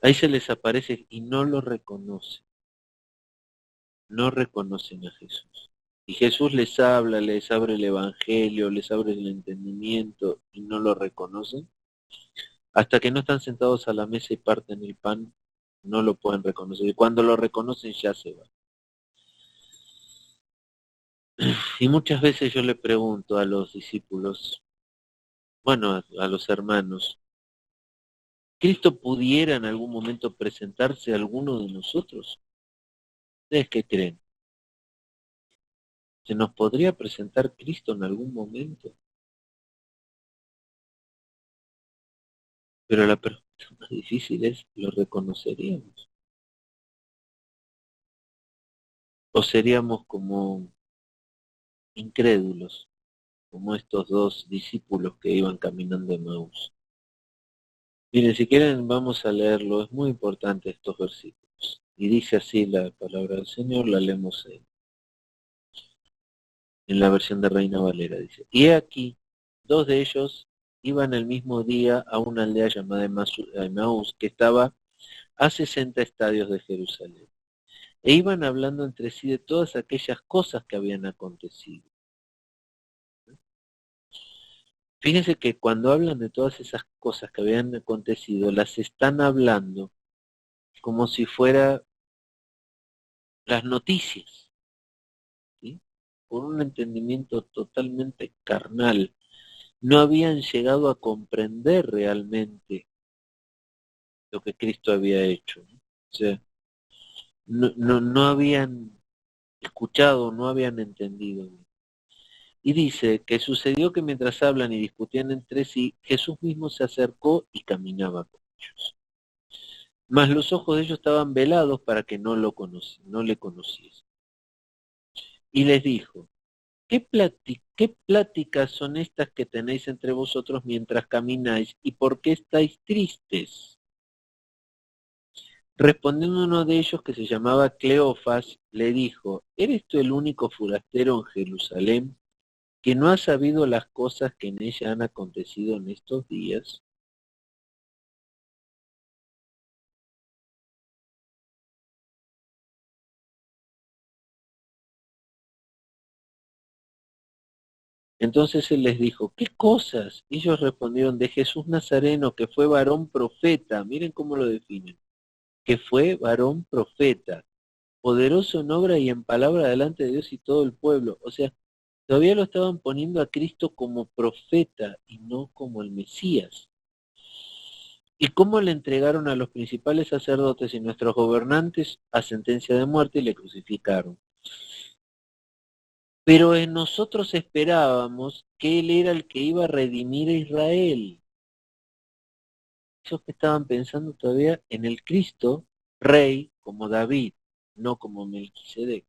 Ahí se les aparece y no lo reconocen, no reconocen a Jesús. Y Jesús les habla, les abre el Evangelio, les abre el entendimiento y no lo reconocen. Hasta que no están sentados a la mesa y parten el pan, no lo pueden reconocer. Y cuando lo reconocen ya se va. Y muchas veces yo le pregunto a los discípulos, bueno, a los hermanos, ¿Cristo pudiera en algún momento presentarse a alguno de nosotros? ¿Ustedes qué creen? ¿Se nos podría presentar Cristo en algún momento? Pero la pregunta más difícil es, ¿lo reconoceríamos? ¿O seríamos como incrédulos, como estos dos discípulos que iban caminando en Maús? Miren, si quieren vamos a leerlo, es muy importante estos versículos. Y dice así la palabra del Señor, la leemos en la versión de Reina Valera, dice. Y he aquí, dos de ellos iban el mismo día a una aldea llamada Emaús, que estaba a 60 estadios de Jerusalén. E iban hablando entre sí de todas aquellas cosas que habían acontecido. Fíjense que cuando hablan de todas esas cosas que habían acontecido, las están hablando como si fuera las noticias, ¿sí? Por un entendimiento totalmente carnal. No habían llegado a comprender realmente lo que Cristo había hecho, ¿no? O sea, no habían escuchado, no habían entendido. Y dice que sucedió que mientras hablan y discutían entre sí, Jesús mismo se acercó y caminaba con ellos. Mas los ojos de ellos estaban velados para que no le conociesen. Y les dijo, ¿qué pláticas son estas que tenéis entre vosotros mientras camináis? ¿Y por qué estáis tristes? Respondiendo uno de ellos, que se llamaba Cleofas, le dijo, ¿eres tú el único forastero en Jerusalén que no ha sabido las cosas que en ella han acontecido en estos días? Entonces él les dijo, ¿qué cosas? Y ellos respondieron, de Jesús Nazareno, que fue varón profeta. Miren cómo lo definen. Que fue varón profeta, poderoso en obra y en palabra delante de Dios y todo el pueblo. O sea, todavía lo estaban poniendo a Cristo como profeta y no como el Mesías. ¿Y cómo le entregaron a los principales sacerdotes y nuestros gobernantes a sentencia de muerte y le crucificaron? Pero en nosotros esperábamos que Él era el que iba a redimir a Israel. Ellos que estaban pensando todavía en el Cristo, rey como David, no como Melquisedec.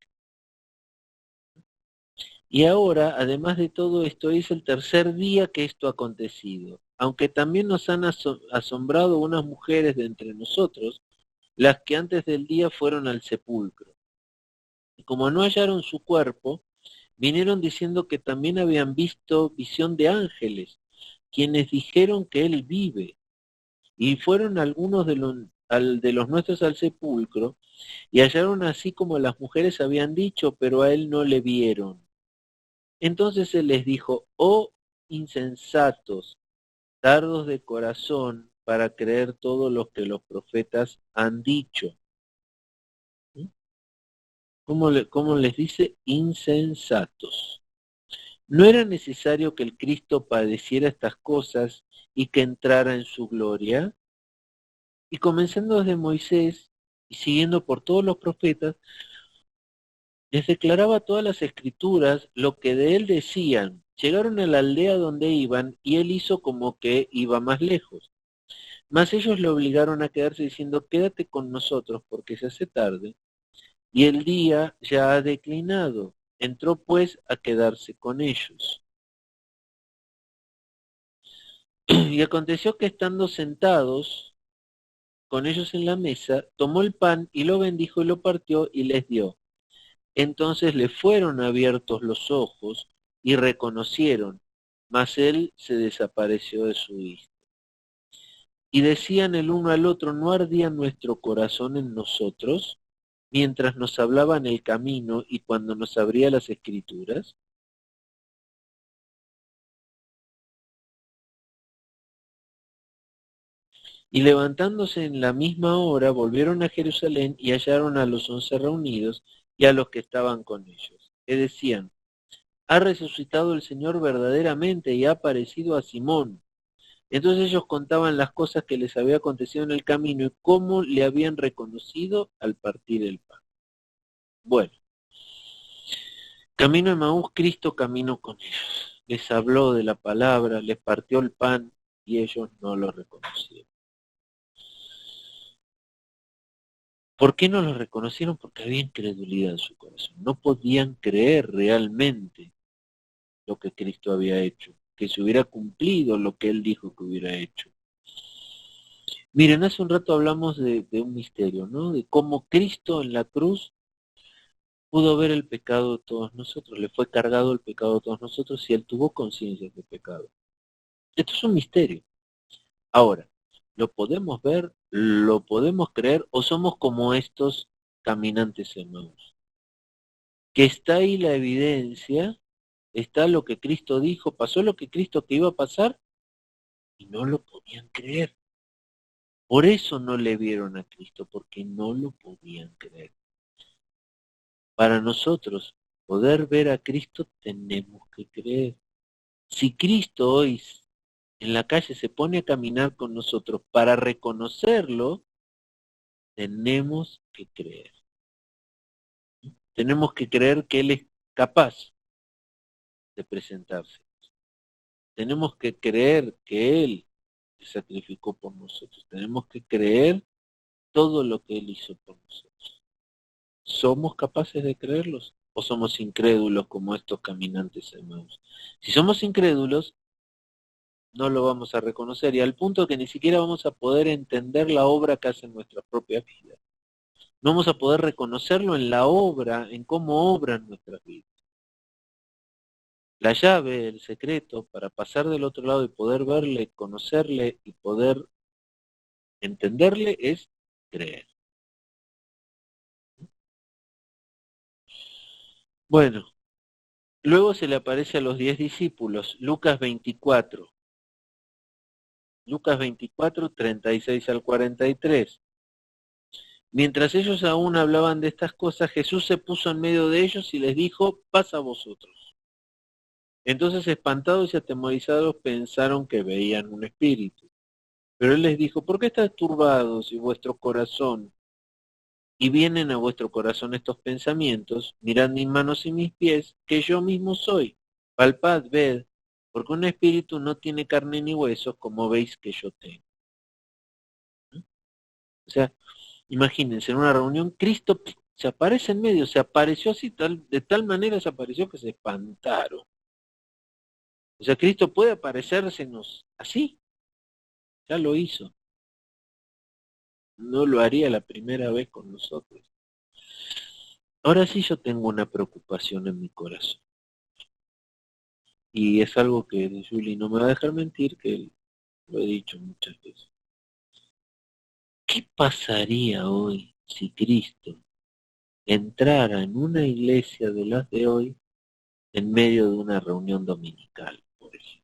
Y ahora, además de todo esto, es el tercer día que esto ha acontecido. Aunque también nos han asombrado unas mujeres de entre nosotros, las que antes del día fueron al sepulcro. Y como no hallaron su cuerpo, vinieron diciendo que también habían visto visión de ángeles, quienes dijeron que él vive. Y fueron algunos de los nuestros al sepulcro, y hallaron así como las mujeres habían dicho, pero a él no le vieron. Entonces él les dijo, oh insensatos, tardos de corazón para creer todo lo que los profetas han dicho. ¿Mm? ¿Cómo les dice? Insensatos. ¿No era necesario que el Cristo padeciera estas cosas y que entrara en su gloria? Y comenzando desde Moisés y siguiendo por todos los profetas, les declaraba todas las escrituras lo que de él decían. Llegaron a la aldea donde iban y él hizo como que iba más lejos. Mas ellos le obligaron a quedarse diciendo, quédate con nosotros porque se hace tarde y el día ya ha declinado. Entró pues a quedarse con ellos. Y aconteció que estando sentados con ellos en la mesa, tomó el pan y lo bendijo y lo partió y les dio. Entonces le fueron abiertos los ojos y reconocieron, mas él se desapareció de su vista. Y decían el uno al otro, ¿no ardía nuestro corazón en nosotros mientras nos hablaba en el camino y cuando nos abría las escrituras? Y levantándose en la misma hora, volvieron a Jerusalén y hallaron a los 11 reunidos y a los que estaban con ellos, que decían, ha resucitado el Señor verdaderamente y ha aparecido a Simón. Entonces ellos contaban las cosas que les había acontecido en el camino y cómo le habían reconocido al partir el pan. Bueno, camino a Emaús, Cristo caminó con ellos. Les habló de la palabra, les partió el pan y ellos no lo reconocieron. ¿Por qué no lo reconocieron? Porque había incredulidad en su corazón. No podían creer realmente lo que Cristo había hecho, que se hubiera cumplido lo que Él dijo que hubiera hecho. Miren, hace un rato hablamos de un misterio, ¿no? De cómo Cristo en la cruz pudo ver el pecado de todos nosotros, le fue cargado el pecado de todos nosotros y Él tuvo conciencia de pecado. Esto es un misterio. Ahora, ¿lo podemos ver? ¿Lo podemos creer? ¿O somos como estos caminantes Emaús? Que está ahí la evidencia, está lo que Cristo dijo, pasó lo que Cristo que iba a pasar y no lo podían creer. Por eso no le vieron a Cristo, porque no lo podían creer. Para nosotros poder ver a Cristo tenemos que creer. Si Cristo hoy en la calle se pone a caminar con nosotros para reconocerlo, tenemos que creer. Tenemos que creer que Él es capaz de presentarse. Tenemos que creer que Él se sacrificó por nosotros. Tenemos que creer todo lo que Él hizo por nosotros. ¿Somos capaces de creerlos o somos incrédulos como estos caminantes Emaús? Si somos incrédulos, no lo vamos a reconocer y al punto que ni siquiera vamos a poder entender la obra que hace en nuestra propia vida. No vamos a poder reconocerlo en la obra, en cómo obra en nuestras vidas. La llave, el secreto para pasar del otro lado y poder verle, conocerle y poder entenderle es creer. Bueno, luego se le aparece a los 10 discípulos, Lucas 24. Lucas 24, 36 al 43. Mientras ellos aún hablaban de estas cosas, Jesús se puso en medio de ellos y les dijo, paz a vosotros. Entonces espantados y atemorizados pensaron que veían un espíritu. Pero él les dijo, ¿por qué estáis turbados y vuestro corazón? Y vienen a vuestro corazón estos pensamientos, mirad mis manos y mis pies, que yo mismo soy. Palpad, ved, porque un espíritu no tiene carne ni huesos, como veis que yo tengo. O sea, imagínense, en una reunión, Cristo se aparece en medio, se apareció así, de tal manera se apareció que se espantaron. O sea, Cristo puede aparecérsenos así, ya lo hizo. No lo haría la primera vez con nosotros. Ahora sí yo tengo una preocupación en mi corazón. Y es algo que Julie no me va a dejar mentir, que lo he dicho muchas veces. ¿Qué pasaría hoy si Cristo entrara en una iglesia de las de hoy en medio de una reunión dominical, por ejemplo?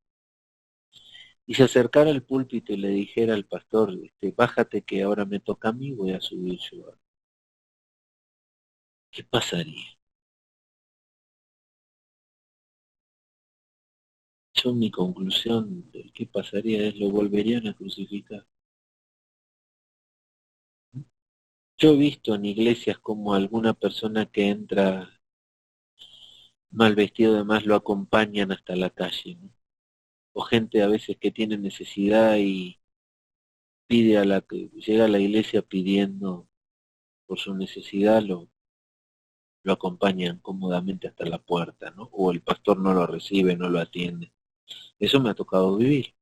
Y se acercara al púlpito y le dijera al pastor, bájate que ahora me toca a mí, voy a subir yo. ¿Qué pasaría? Yo mi conclusión de qué pasaría es lo volverían a crucificar. Yo he visto en iglesias como alguna persona que entra mal vestido, además lo acompañan hasta la calle, ¿no? O gente a veces que tiene necesidad y pide a la que llega a la iglesia pidiendo por su necesidad, lo acompañan cómodamente hasta la puerta, ¿no? O el pastor no lo recibe, no lo atiende. Eso me ha tocado vivir.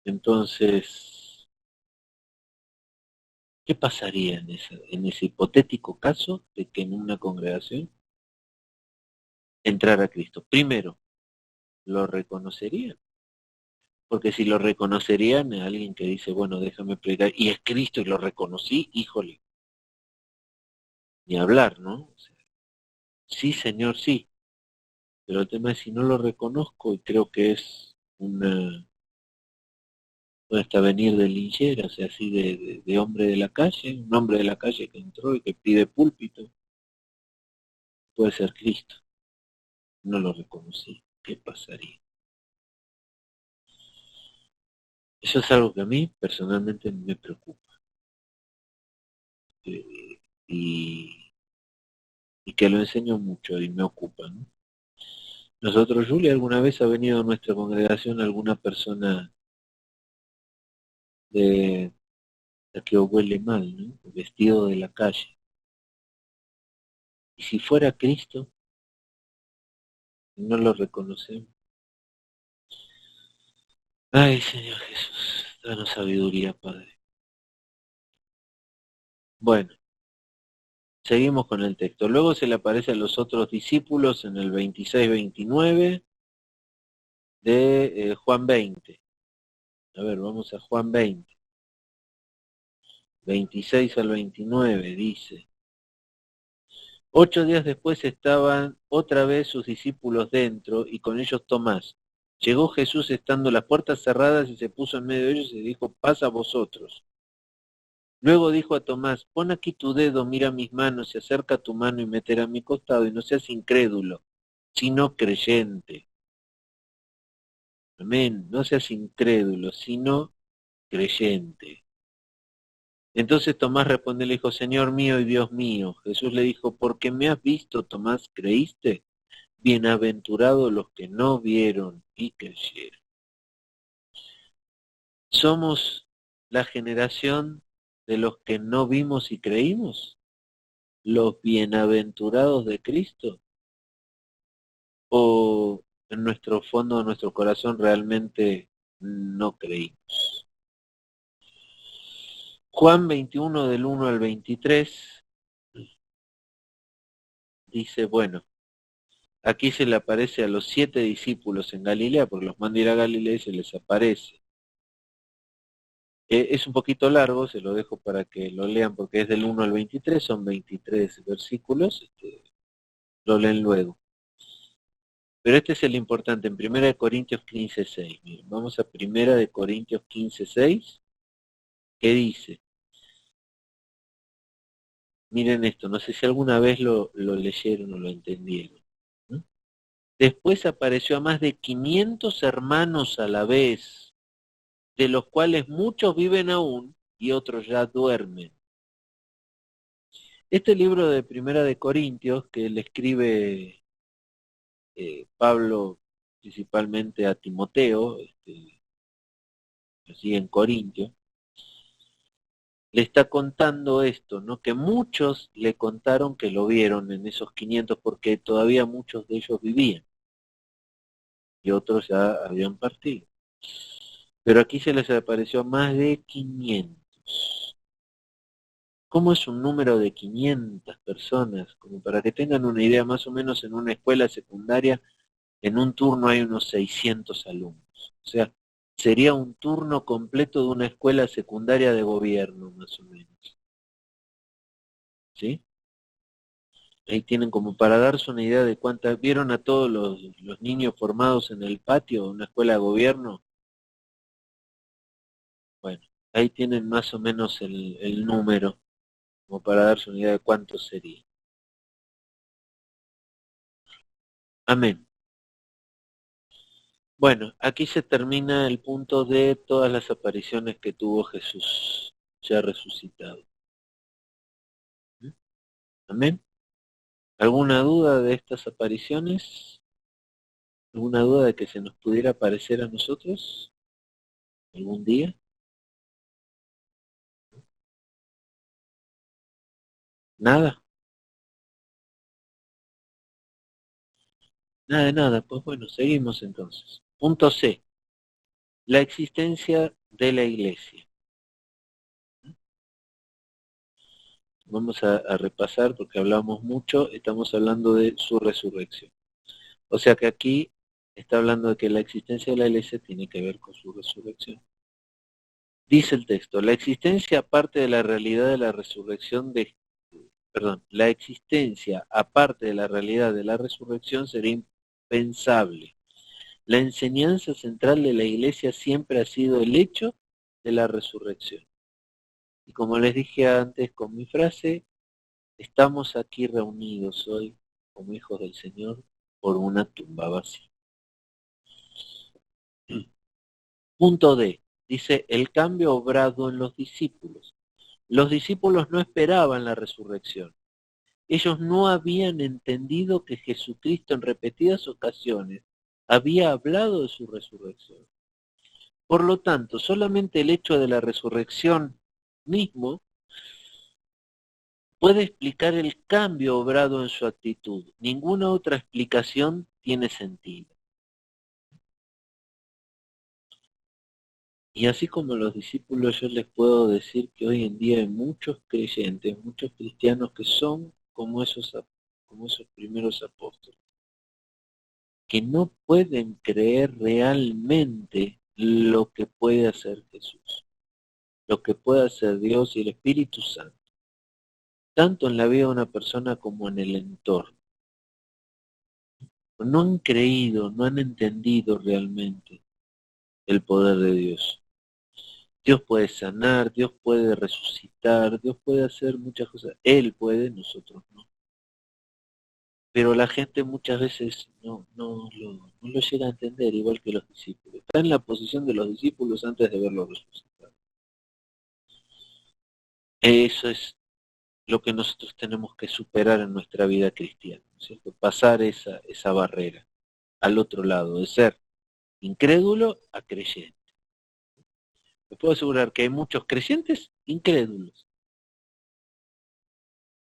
Entonces, ¿qué pasaría en ese hipotético caso de que en una congregación entrara Cristo? Primero, ¿lo reconocerían? Porque si lo reconocerían a alguien que dice, bueno, déjame predicar, y es Cristo y lo reconocí, híjole, ni hablar, ¿no? O sea, sí, Señor, sí. Pero el tema es si no lo reconozco y creo que es puede hasta venir de linchera, o sea, así de hombre de la calle, un hombre de la calle que entró y que pide púlpito, puede ser Cristo. No lo reconocí. ¿Qué pasaría? Eso es algo que a mí personalmente me preocupa. y que lo enseño mucho y me ocupa, ¿no? Nosotros, Julia, ¿alguna vez ha venido a nuestra congregación alguna persona de la que huele mal, ¿no? Vestido de la calle? Y si fuera Cristo, no lo reconocemos. Ay, Señor Jesús, danos sabiduría, Padre. Bueno, seguimos con el texto. Luego se le aparece a los otros discípulos en el 26-29 de Juan 20. A ver, vamos a Juan 20. 26 al 29 dice: 8 días después estaban otra vez sus discípulos dentro y con ellos Tomás. Llegó Jesús estando las puertas cerradas y se puso en medio de ellos y dijo: paz a vosotros. Luego dijo a Tomás: pon aquí tu dedo, mira mis manos, y acerca tu mano y meterá a mi costado, y no seas incrédulo, sino creyente. Amén, no seas incrédulo, sino creyente. Entonces Tomás respondió y le dijo: Señor mío y Dios mío. Jesús le dijo: porque me has visto, Tomás, ¿creíste? Bienaventurados los que no vieron y creyeron. ¿Somos la generación de los que no vimos y creímos? ¿Los bienaventurados de Cristo? ¿O en nuestro fondo, en nuestro corazón realmente no creímos? Juan 21 del 1 al 23 dice: bueno, aquí se le aparece a los 7 discípulos en Galilea, porque los manda a ir a Galilea y se les aparece. Es un poquito largo, se lo dejo para que lo lean porque es del 1 al 23, son 23 versículos, lo leen luego. Pero este es el importante, en 1 Corintios 15:6. Miren, vamos a 1 Corintios 15:6, que dice, miren esto, no sé si alguna vez lo leyeron o lo entendieron, ¿no? Después apareció a más de 500 hermanos a la vez, de los cuales muchos viven aún y otros ya duermen. Este libro de 1 Corintios, que le escribe Pablo principalmente a Timoteo, así en Corintio, le está contando esto, ¿no? Que muchos le contaron que lo vieron en esos 500 porque todavía muchos de ellos vivían y otros ya habían partido. Pero aquí se les apareció más de 500. ¿Cómo es un número de 500 personas? Como para que tengan una idea, más o menos en una escuela secundaria, en un turno hay unos 600 alumnos. O sea, sería un turno completo de una escuela secundaria de gobierno, más o menos. ¿Sí? Ahí tienen como para darse una idea de cuántas. ¿Vieron a todos los niños formados en el patio de una escuela de gobierno? Bueno, ahí tienen más o menos el número, como para darse una idea de cuánto sería. Amén. Bueno, aquí se termina el punto de todas las apariciones que tuvo Jesús ya resucitado. Amén. ¿Alguna duda de estas apariciones? ¿Alguna duda de que se nos pudiera aparecer a nosotros algún día? ¿Nada? Nada de nada. Pues bueno, seguimos entonces. Punto C. La existencia de la iglesia. Vamos a repasar porque hablamos mucho, estamos hablando de su resurrección. O sea que aquí está hablando de que la existencia de la iglesia tiene que ver con su resurrección. Dice el texto: la existencia aparte de la realidad de la resurrección la existencia aparte de la realidad de la resurrección sería impensable. La enseñanza central de la iglesia siempre ha sido el hecho de la resurrección. Y como les dije antes con mi frase, estamos aquí reunidos hoy como hijos del Señor por una tumba vacía. Punto D. Dice: el cambio obrado en los discípulos. Los discípulos no esperaban la resurrección. Ellos no habían entendido que Jesucristo en repetidas ocasiones había hablado de su resurrección. Por lo tanto, solamente el hecho de la resurrección mismo puede explicar el cambio obrado en su actitud. Ninguna otra explicación tiene sentido. Y así como los discípulos, yo les puedo decir que hoy en día hay muchos creyentes, muchos cristianos que son como esos primeros apóstoles, que no pueden creer realmente lo que puede hacer Jesús, lo que puede hacer Dios y el Espíritu Santo, tanto en la vida de una persona como en el entorno. No han creído, no han entendido realmente el poder de Dios. Dios puede sanar, Dios puede resucitar, Dios puede hacer muchas cosas. Él puede, nosotros no. Pero la gente muchas veces no lo llega a entender, igual que los discípulos. Está en la posición de los discípulos antes de verlo resucitar. Eso es lo que nosotros tenemos que superar en nuestra vida cristiana, ¿cierto? Pasar esa barrera al otro lado, de ser incrédulo a creyente. Les puedo asegurar que hay muchos creyentes incrédulos.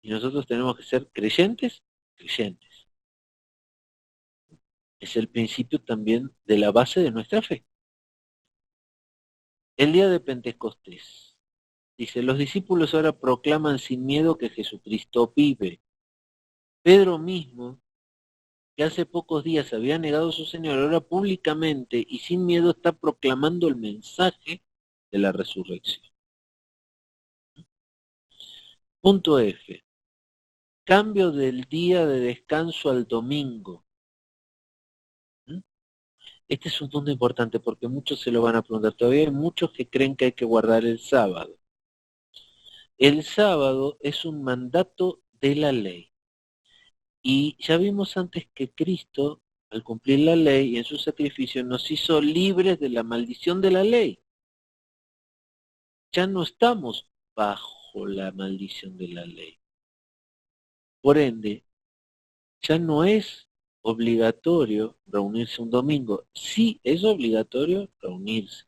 Y nosotros tenemos que ser creyentes. Es el principio también de la base de nuestra fe. El día de Pentecostés. Dice, los discípulos ahora proclaman sin miedo que Jesucristo vive. Pedro mismo, que hace pocos días había negado a su Señor, ahora públicamente y sin miedo está proclamando el mensaje de la resurrección. Punto F. Cambio del día de descanso al domingo. Este es un punto importante porque muchos se lo van a preguntar. Todavía hay muchos que creen que hay que guardar el sábado. El sábado es un mandato de la ley. Y ya vimos antes que Cristo, al cumplir la ley y en su sacrificio, nos hizo libres de la maldición de la ley. Ya no estamos bajo la maldición de la ley. Por ende, ya no es obligatorio reunirse un domingo. Sí es obligatorio reunirse.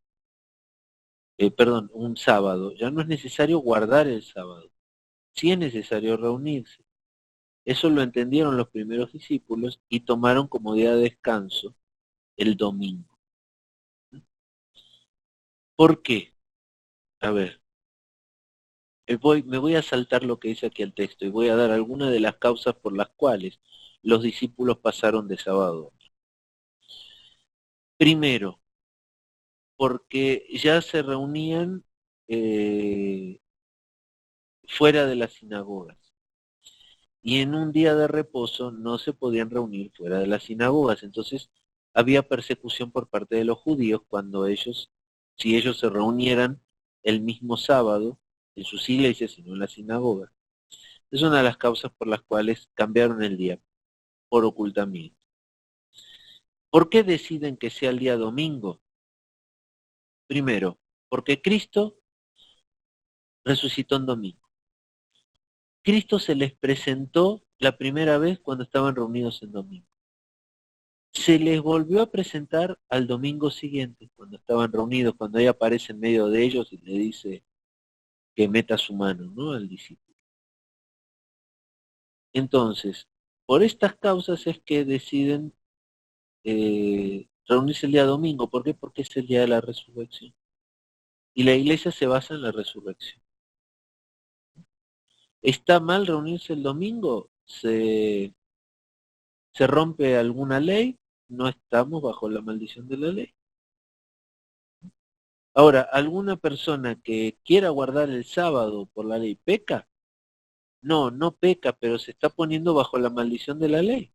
Un sábado. Ya no es necesario guardar el sábado. Sí es necesario reunirse. Eso lo entendieron los primeros discípulos y tomaron como día de descanso el domingo. ¿Por qué? A ver, me voy a saltar lo que dice aquí el texto y voy a dar algunas de las causas por las cuales los discípulos pasaron de sábado. Primero, porque ya se reunían fuera de las sinagogas. Y en un día de reposo no se podían reunir fuera de las sinagogas. Entonces había persecución por parte de los judíos cuando si ellos se reunieran el mismo sábado en sus iglesias y no en la sinagoga. Es una de las causas por las cuales cambiaron el día, por ocultamiento. ¿Por qué deciden que sea el día domingo? Primero, porque Cristo resucitó en domingo. Cristo se les presentó la primera vez cuando estaban reunidos en domingo. Se les volvió a presentar al domingo siguiente, cuando estaban reunidos, cuando ella aparece en medio de ellos y le dice que meta su mano, ¿no?, al discípulo. Entonces, por estas causas es que deciden reunirse el día domingo. ¿Por qué? Porque es el día de la resurrección. Y la iglesia se basa en la resurrección. ¿Está mal reunirse el domingo? ¿Se rompe alguna ley? No estamos bajo la maldición de la ley. Ahora, ¿alguna persona que quiera guardar el sábado por la ley peca? No peca, pero se está poniendo bajo la maldición de la ley,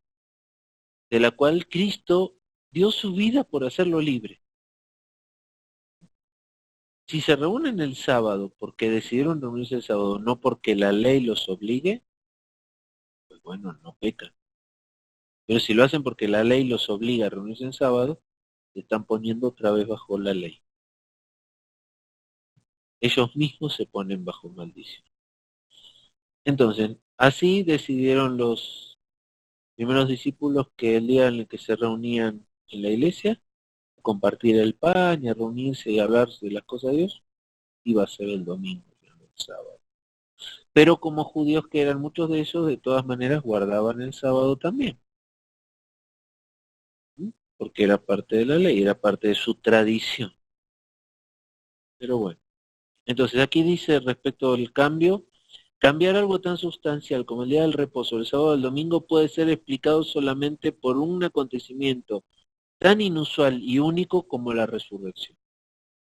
de la cual Cristo dio su vida por hacerlo libre. Si se reúnen el sábado porque decidieron reunirse el sábado, no porque la ley los obligue, pues bueno, no pecan. Pero si lo hacen porque la ley los obliga a reunirse en sábado, se están poniendo otra vez bajo la ley. ellos mismos se ponen bajo maldición. Entonces, así decidieron los primeros discípulos que el día en el que se reunían en la iglesia, a compartir el pan y a reunirse y a hablar de las cosas de Dios, iba a ser el domingo, el sábado. Pero como judíos que eran muchos de ellos, de todas maneras guardaban el sábado también, ¿sí? Porque era parte de la ley, era parte de su tradición. Pero bueno, entonces aquí dice respecto al cambio, cambiar algo tan sustancial como el día del reposo, el sábado o el domingo, puede ser explicado solamente por un acontecimiento tan inusual y único como la resurrección.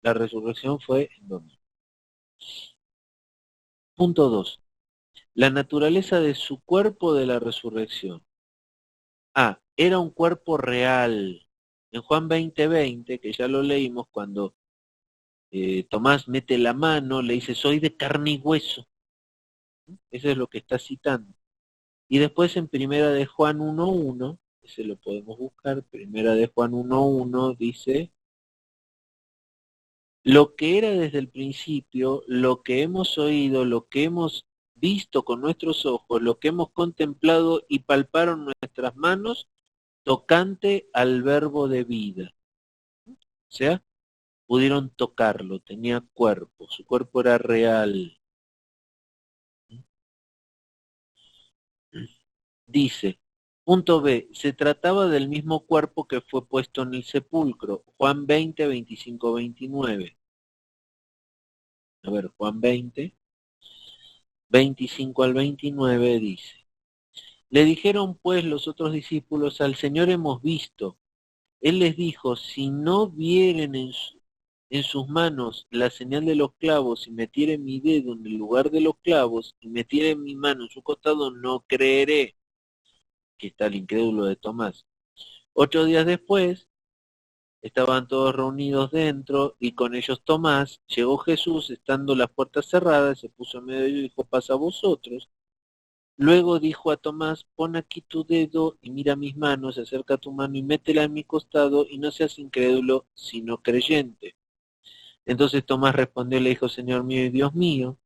La resurrección fue en domingo. Punto 2. La naturaleza de su cuerpo de la resurrección. A. Era un cuerpo real. En Juan 20:20, que ya lo leímos, cuando Tomás mete la mano, le dice, soy de carne y hueso. Eso es lo que está citando. Y después en Primera de Juan 1:1, ese lo podemos buscar, Primera de Juan 1:1 dice, lo que era desde el principio, lo que hemos oído, lo que hemos visto con nuestros ojos, lo que hemos contemplado y palparon nuestras manos, tocante al verbo de vida. O sea, pudieron tocarlo, tenía cuerpo, su cuerpo era real. Dice, punto B, se trataba del mismo cuerpo que fue puesto en el sepulcro. Juan 20, 25, 29. A ver, Juan 20, 25 al 29 dice. Le dijeron pues los otros discípulos, al Señor hemos visto. Él les dijo, si no vieren en sus manos la señal de los clavos y metiere mi dedo en el lugar de los clavos y metiere mi mano en su costado, no creeré. Que está el incrédulo de Tomás. 8 días después, estaban todos reunidos dentro y con ellos Tomás. Llegó Jesús, estando las puertas cerradas, se puso en medio de ellos y dijo, pasa a vosotros. Luego dijo a Tomás, pon aquí tu dedo y mira mis manos, acerca tu mano y métela en mi costado y no seas incrédulo, sino creyente. Entonces Tomás respondió y le dijo, Señor mío y Dios mío.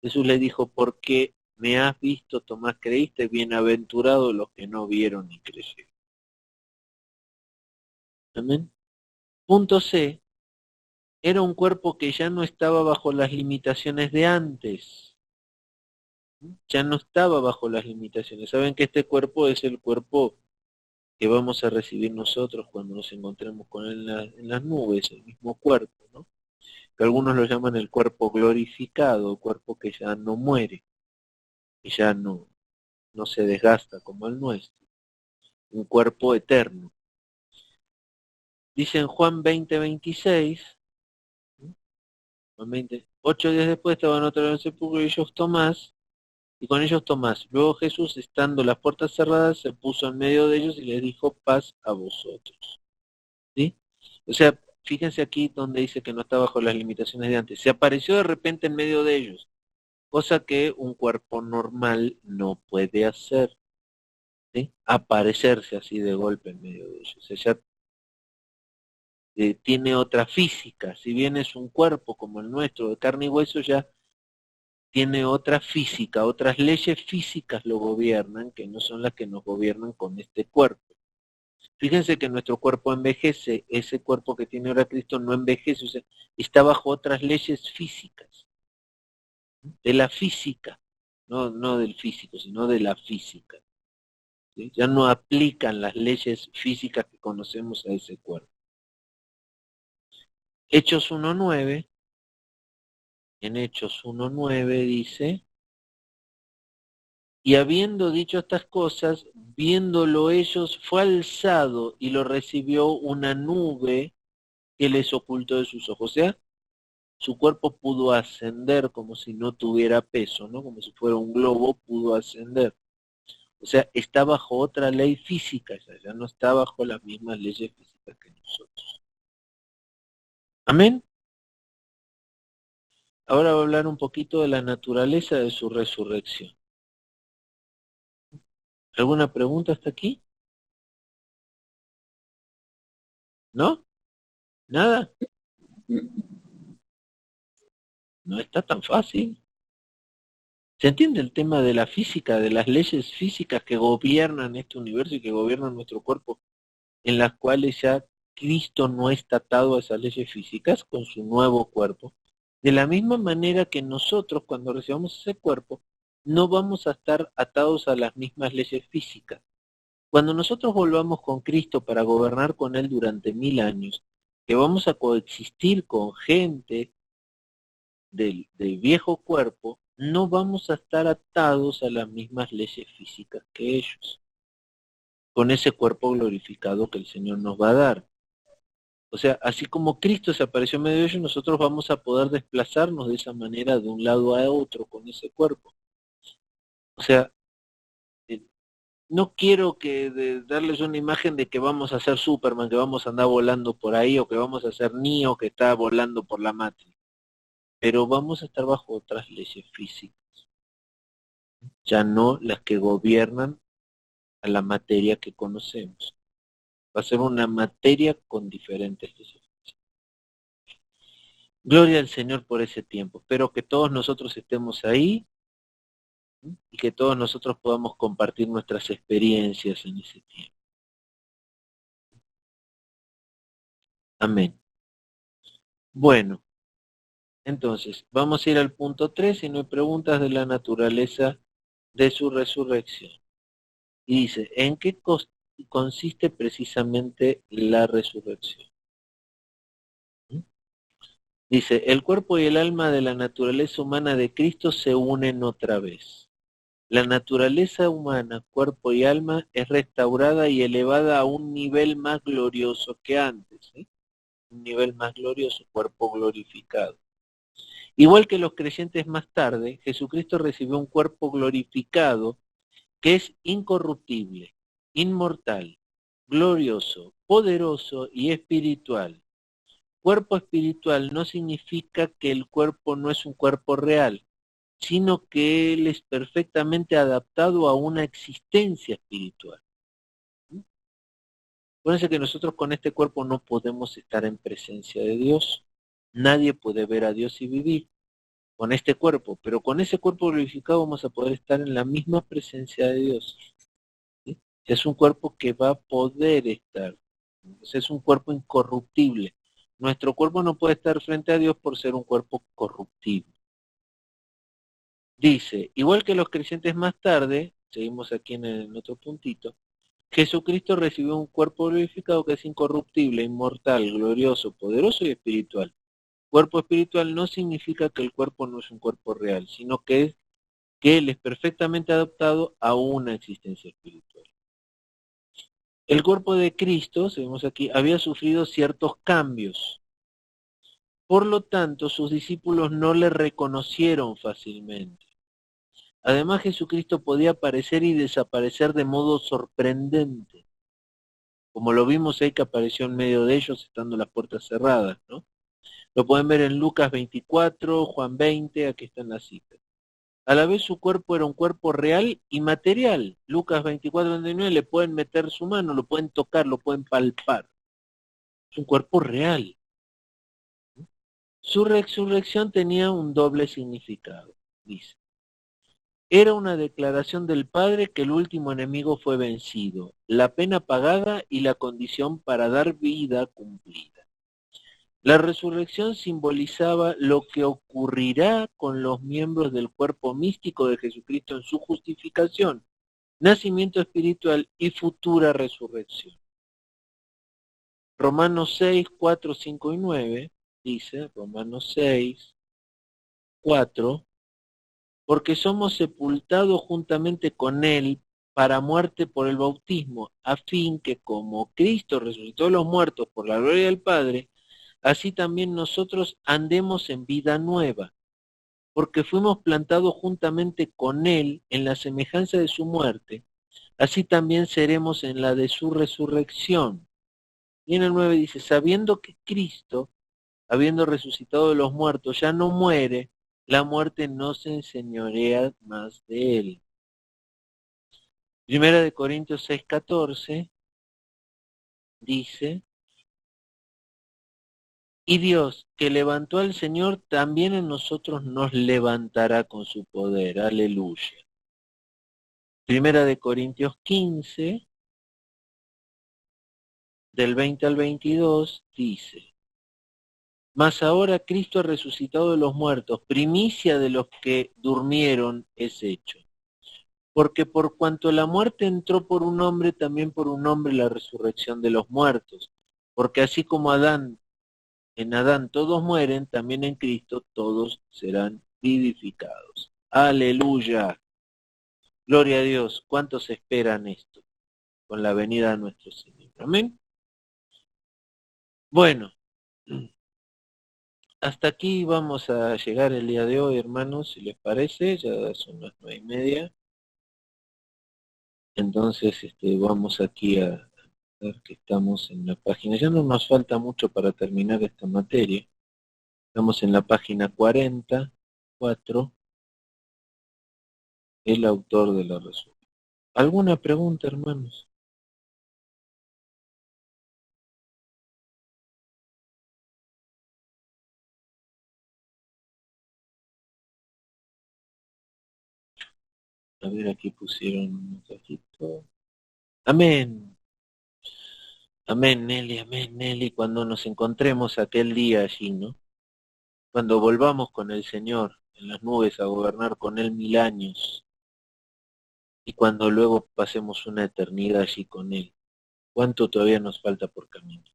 Jesús le dijo, ¿por qué me has visto, Tomás, creíste? Bienaventurados los que no vieron ni creyeron. Amén. Punto C. Era un cuerpo que ya no estaba bajo las limitaciones de antes. Ya no estaba bajo las limitaciones. Saben que este cuerpo es el cuerpo que vamos a recibir nosotros cuando nos encontremos con él en las nubes, el mismo cuerpo, ¿no? Que algunos lo llaman el cuerpo glorificado, cuerpo que ya no muere, que ya no se desgasta como el nuestro, un cuerpo eterno. Dice en Juan 20:26, Juan 20, 8 días después estaban otra vez en el sepulcro y ellos Tomás, y con ellos Tomás. Luego Jesús, estando las puertas cerradas, se puso en medio de ellos y les dijo, paz a vosotros. ¿Sí? O sea, fíjense aquí donde dice que no está bajo las limitaciones de antes. Se apareció de repente en medio de ellos, cosa que un cuerpo normal no puede hacer. ¿Sí? Aparecerse así de golpe en medio de ellos. O sea, ya tiene otra física. Si bien es un cuerpo como el nuestro, de carne y hueso, ya tiene otra física, otras leyes físicas lo gobiernan, que no son las que nos gobiernan con este cuerpo. Fíjense que nuestro cuerpo envejece, ese cuerpo que tiene ahora Cristo no envejece, o sea, está bajo otras leyes físicas, de la física, no del físico, sino de la física. ¿Sí? Ya no aplican las leyes físicas que conocemos a ese cuerpo. Hechos 1:9, en Hechos 1:9 dice, y habiendo dicho estas cosas, viéndolo ellos, fue alzado y lo recibió una nube que les ocultó de sus ojos. O sea, su cuerpo pudo ascender como si no tuviera peso, ¿no? Como si fuera un globo, pudo ascender. O sea, está bajo otra ley física, ya no está bajo las mismas leyes físicas que nosotros. Amén. Ahora voy a hablar un poquito de la naturaleza de su resurrección. ¿Alguna pregunta hasta aquí? ¿No? ¿Nada? No está tan fácil. ¿Se entiende el tema de la física, de las leyes físicas que gobiernan este universo y que gobiernan nuestro cuerpo, en las cuales ya Cristo no está atado a esas leyes físicas con su nuevo cuerpo? De la misma manera que nosotros, cuando recibamos ese cuerpo, no vamos a estar atados a las mismas leyes físicas. Cuando nosotros volvamos con Cristo para gobernar con Él durante 1000 años, que vamos a coexistir con gente del viejo cuerpo, no vamos a estar atados a las mismas leyes físicas que ellos, con ese cuerpo glorificado que el Señor nos va a dar. O sea, así como Cristo se apareció en medio de ellos, nosotros vamos a poder desplazarnos de esa manera de un lado a otro con ese cuerpo. O sea, no quiero darles una imagen de que vamos a ser Superman, que vamos a andar volando por ahí, o que vamos a ser Neo que está volando por la Matrix, pero vamos a estar bajo otras leyes físicas, ya no las que gobiernan a la materia que conocemos. Va a ser una materia con diferentes leyes. Gloria al Señor por ese tiempo. Espero que todos nosotros estemos ahí y que todos nosotros podamos compartir nuestras experiencias en ese tiempo. Amén. Bueno, entonces, vamos a ir al punto 3 y no hay preguntas de la naturaleza de su resurrección. Y dice, ¿en qué consiste precisamente la resurrección? Dice, el cuerpo y el alma de la naturaleza humana de Cristo se unen otra vez. La naturaleza humana, cuerpo y alma, es restaurada y elevada a un nivel más glorioso que antes. Un nivel más glorioso, cuerpo glorificado. Igual que los creyentes más tarde, Jesucristo recibió un cuerpo glorificado que es incorruptible, inmortal, glorioso, poderoso y espiritual. Cuerpo espiritual no significa que el cuerpo no es un cuerpo real, sino que él es perfectamente adaptado a una existencia espiritual. Acuérdense que nosotros con este cuerpo no podemos estar en presencia de Dios. Nadie puede ver a Dios y vivir con este cuerpo, pero con ese cuerpo glorificado vamos a poder estar en la misma presencia de Dios. ¿Sí? Es un cuerpo que va a poder estar. Es un cuerpo incorruptible. Nuestro cuerpo no puede estar frente a Dios por ser un cuerpo corruptible. Dice, igual que los creyentes más tarde, seguimos aquí en el otro puntito, Jesucristo recibió un cuerpo glorificado que es incorruptible, inmortal, glorioso, poderoso y espiritual. Cuerpo espiritual no significa que el cuerpo no es un cuerpo real, sino que él es perfectamente adaptado a una existencia espiritual. El cuerpo de Cristo, seguimos aquí, había sufrido ciertos cambios. Por lo tanto, sus discípulos no le reconocieron fácilmente. Además, Jesucristo podía aparecer y desaparecer de modo sorprendente, como lo vimos ahí que apareció en medio de ellos estando las puertas cerradas, ¿no? Lo pueden ver en Lucas 24, Juan 20, aquí están las citas. A la vez su cuerpo era un cuerpo real y material. Lucas 24, 29, le pueden meter su mano, lo pueden tocar, lo pueden palpar. Es un cuerpo real. Su resurrección tenía un doble significado, dice. Era una declaración del Padre que el último enemigo fue vencido, la pena pagada y la condición para dar vida cumplida. La resurrección simbolizaba lo que ocurrirá con los miembros del cuerpo místico de Jesucristo en su justificación, nacimiento espiritual y futura resurrección. Romanos 6, 4, 5 y 9 dice, Romanos 6, 4, porque somos sepultados juntamente con él para muerte por el bautismo, a fin que como Cristo resucitó de los muertos por la gloria del Padre, así también nosotros andemos en vida nueva, porque fuimos plantados juntamente con él en la semejanza de su muerte, así también seremos en la de su resurrección. Y en el 9 dice, sabiendo que Cristo, habiendo resucitado de los muertos, ya no muere, la muerte no se enseñorea más de él. Primera de Corintios 6:14 dice, Y Dios, que levantó al Señor, también en nosotros nos levantará con su poder. Aleluya. Primera de Corintios 15, del 20 al 22, dice: Mas ahora Cristo ha resucitado de los muertos, primicia de los que durmieron es hecho. Porque por cuanto la muerte entró por un hombre, también por un hombre la resurrección de los muertos. Porque así como en Adán todos mueren, también en Cristo todos serán vivificados. Aleluya. Gloria a Dios. ¿Cuántos esperan esto? Con la venida de nuestro Señor. Amén. Bueno, hasta aquí vamos a llegar el día de hoy, hermanos, si les parece. Ya son las 9:30. Entonces, vamos aquí a ver que estamos en la página. Ya no nos falta mucho para terminar esta materia. Estamos en la página 44, el autor de la resurrección. ¿Alguna pregunta, hermanos? A ver, aquí pusieron un mensajito. Amén. Amén, Nelly, amén, Nelly. Cuando nos encontremos aquel día allí, ¿no? Cuando volvamos con el Señor en las nubes a gobernar con Él 1000 años. Y cuando luego pasemos una eternidad allí con Él. ¿Cuánto todavía nos falta por caminar?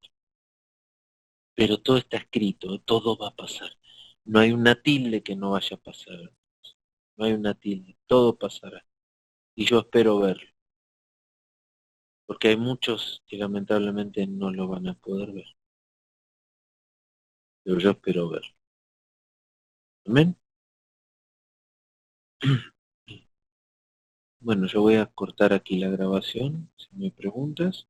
Pero todo está escrito, todo va a pasar. No hay una tilde que no vaya a pasar. No hay una tilde, todo pasará. Y yo espero verlo, porque hay muchos que lamentablemente no lo van a poder ver. Pero yo espero verlo. Amén. Bueno, yo voy a cortar aquí la grabación, si me preguntas.